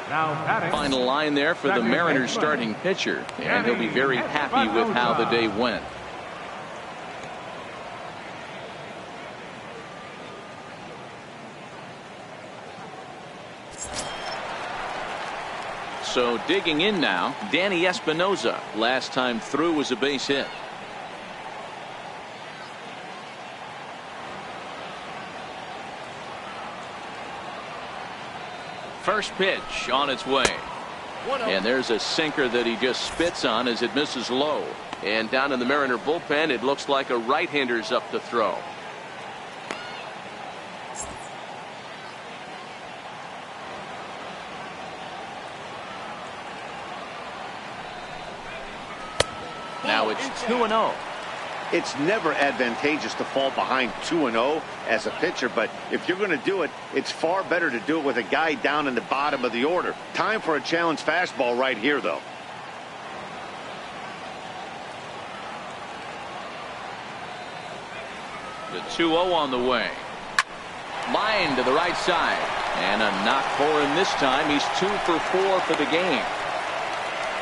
Now batting. Final line there for the Mariners starting pitcher, and he'll be very happy with how the day went. So digging in now, Danny Espinosa. Last time through was a base hit. First pitch on its way. And there's a sinker that he just spits on as it misses low. And down in the Mariner bullpen, it looks like a right-hander's up to throw. Now it's 2-0. It's never advantageous to fall behind 2-0 as a pitcher, but if you're going to do it, it's far better to do it with a guy down in the bottom of the order. Time for a challenge fastball right here, though. The 2-0 on the way. Line to the right side. And a knock for him this time. He's 2 for 4 for the game.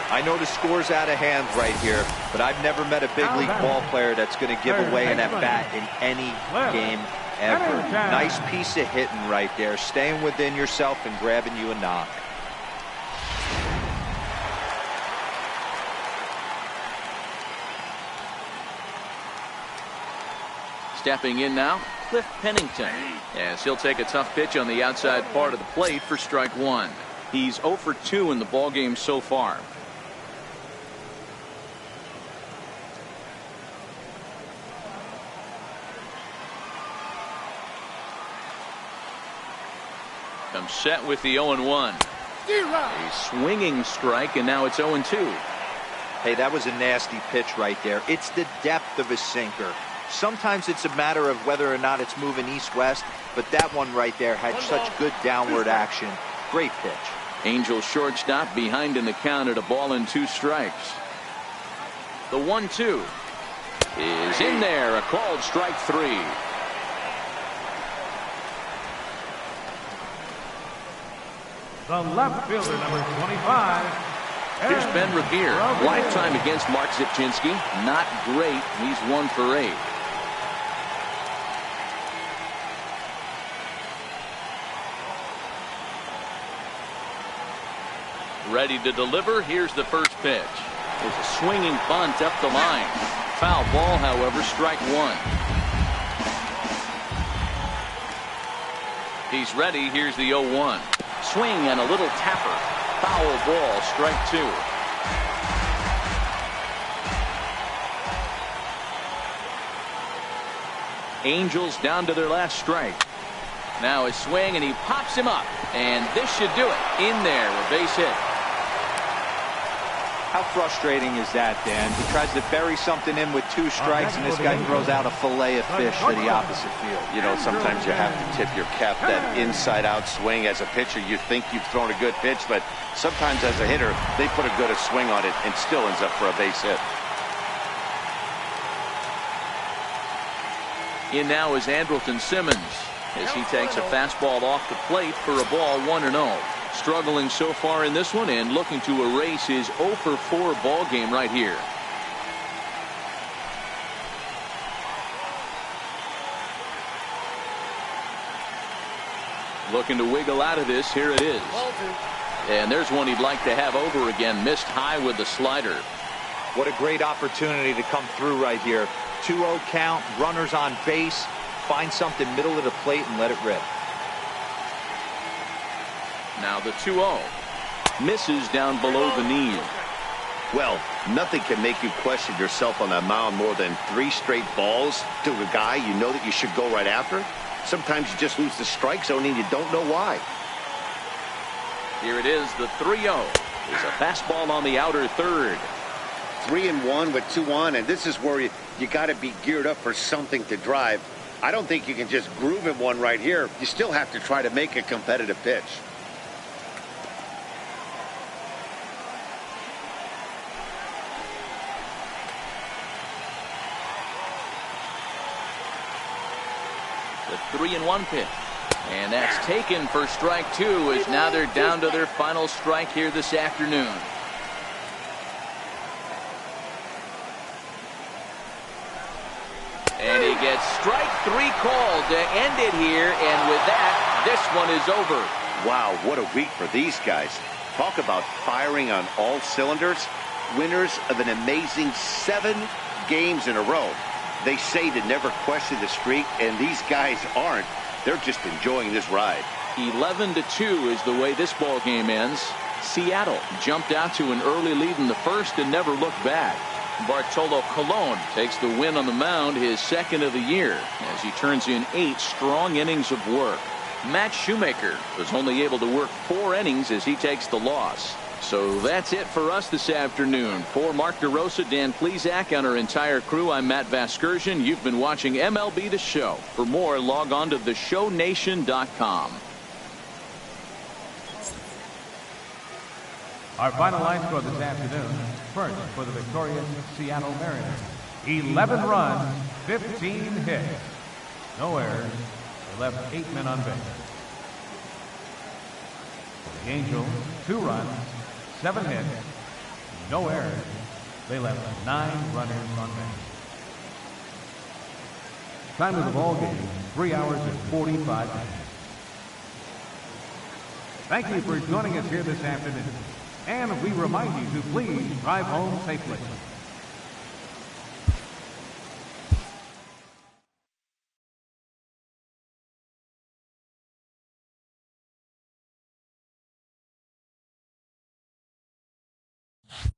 I know the score's out of hand right here, but I've never met a big league ball player that's going to give away an at-bat in any game ever. Nice piece of hitting right there, staying within yourself and grabbing you a knock. Stepping in now, Cliff Pennington. As he'll take a tough pitch on the outside part of the plate for strike one. He's 0 for 2 in the ballgame so far. Comes set with the 0-1. A swinging strike, and now it's 0-2. Hey, that was a nasty pitch right there. It's the depth of his sinker. Sometimes it's a matter of whether or not it's moving east-west, but that one right there had such good downward action. Great pitch. Angels shortstop behind in the count at 1-2 strikes. The 1-2 is in there, a called strike three. The left fielder, number 25. Here's Ben Revere. Lifetime against Mark Zipchinski. Not great. He's 1 for 8. Ready to deliver. Here's the first pitch. There's a swinging bunt up the line. Foul ball, however, strike one. He's ready. Here's the 0-1. Swing and a little tapper. Foul ball, strike two. Angels down to their last strike. Now a swing, and he pops him up. And this should do it. In there, a base hit. How frustrating is that, Dan? He tries to bury something in with 2 strikes, and this guy throws out a fillet of fish to the opposite field. You know, sometimes you have to tip your cap. That inside-out swing as a pitcher, you think you've thrown a good pitch, but sometimes as a hitter, they put a good swing on it and still ends up for a base hit. In now is Andrelton Simmons as he takes a fastball off the plate for a ball 1-0. Struggling so far in this one and looking to erase his 0 for 4 ball game right here. Looking to wiggle out of this. Here it is. And there's one he'd like to have over again. Missed high with the slider. What a great opportunity to come through right here. 2-0 count, runners on base. Find something middle of the plate and let it rip. Now the 2-0. Misses down below the knee. Well, nothing can make you question yourself on that mound more than 3 straight balls to a guy you know that you should go right after. Sometimes you just lose the strike zone and you don't know why. Here it is, the 3-0. There's a fastball on the outer third. 3-1 with 2 on, and this is where you got to be geared up for something to drive. I don't think you can just groove in one right here. You still have to try to make a competitive pitch. The 3-1 pitch. And that's taken for strike two, as now they're down to their final strike here this afternoon. And he gets strike 3 called to end it here, and with that, this one is over. Wow, what a week for these guys. Talk about firing on all cylinders. Winners of an amazing 7 games in a row. They say to never question the streak, and these guys aren't. They're just enjoying this ride. 11-2 is the way this ball game ends. Seattle jumped out to an early lead in the first and never looked back. Bartolo Colon takes the win on the mound, his second of the year, as he turns in 8 strong innings of work. Matt Shoemaker was only able to work 4 innings as he takes the loss. So that's it for us this afternoon. For Mark DeRosa, Dan Plesac, and our entire crew, I'm Matt Vasgersian. You've been watching MLB The Show. For more, log on to theshownation.com. Our final line score this afternoon. First, for the victorious Seattle Mariners, 11 runs, 15 hits. No errors. They left 8 men on base. For the Angels, 2 runs, 7 hits, no errors. They left 9 runners on base. Time of the ball game, 3 hours and 45 minutes. Thank you for joining us here this afternoon. And we remind you to please drive home safely. 1.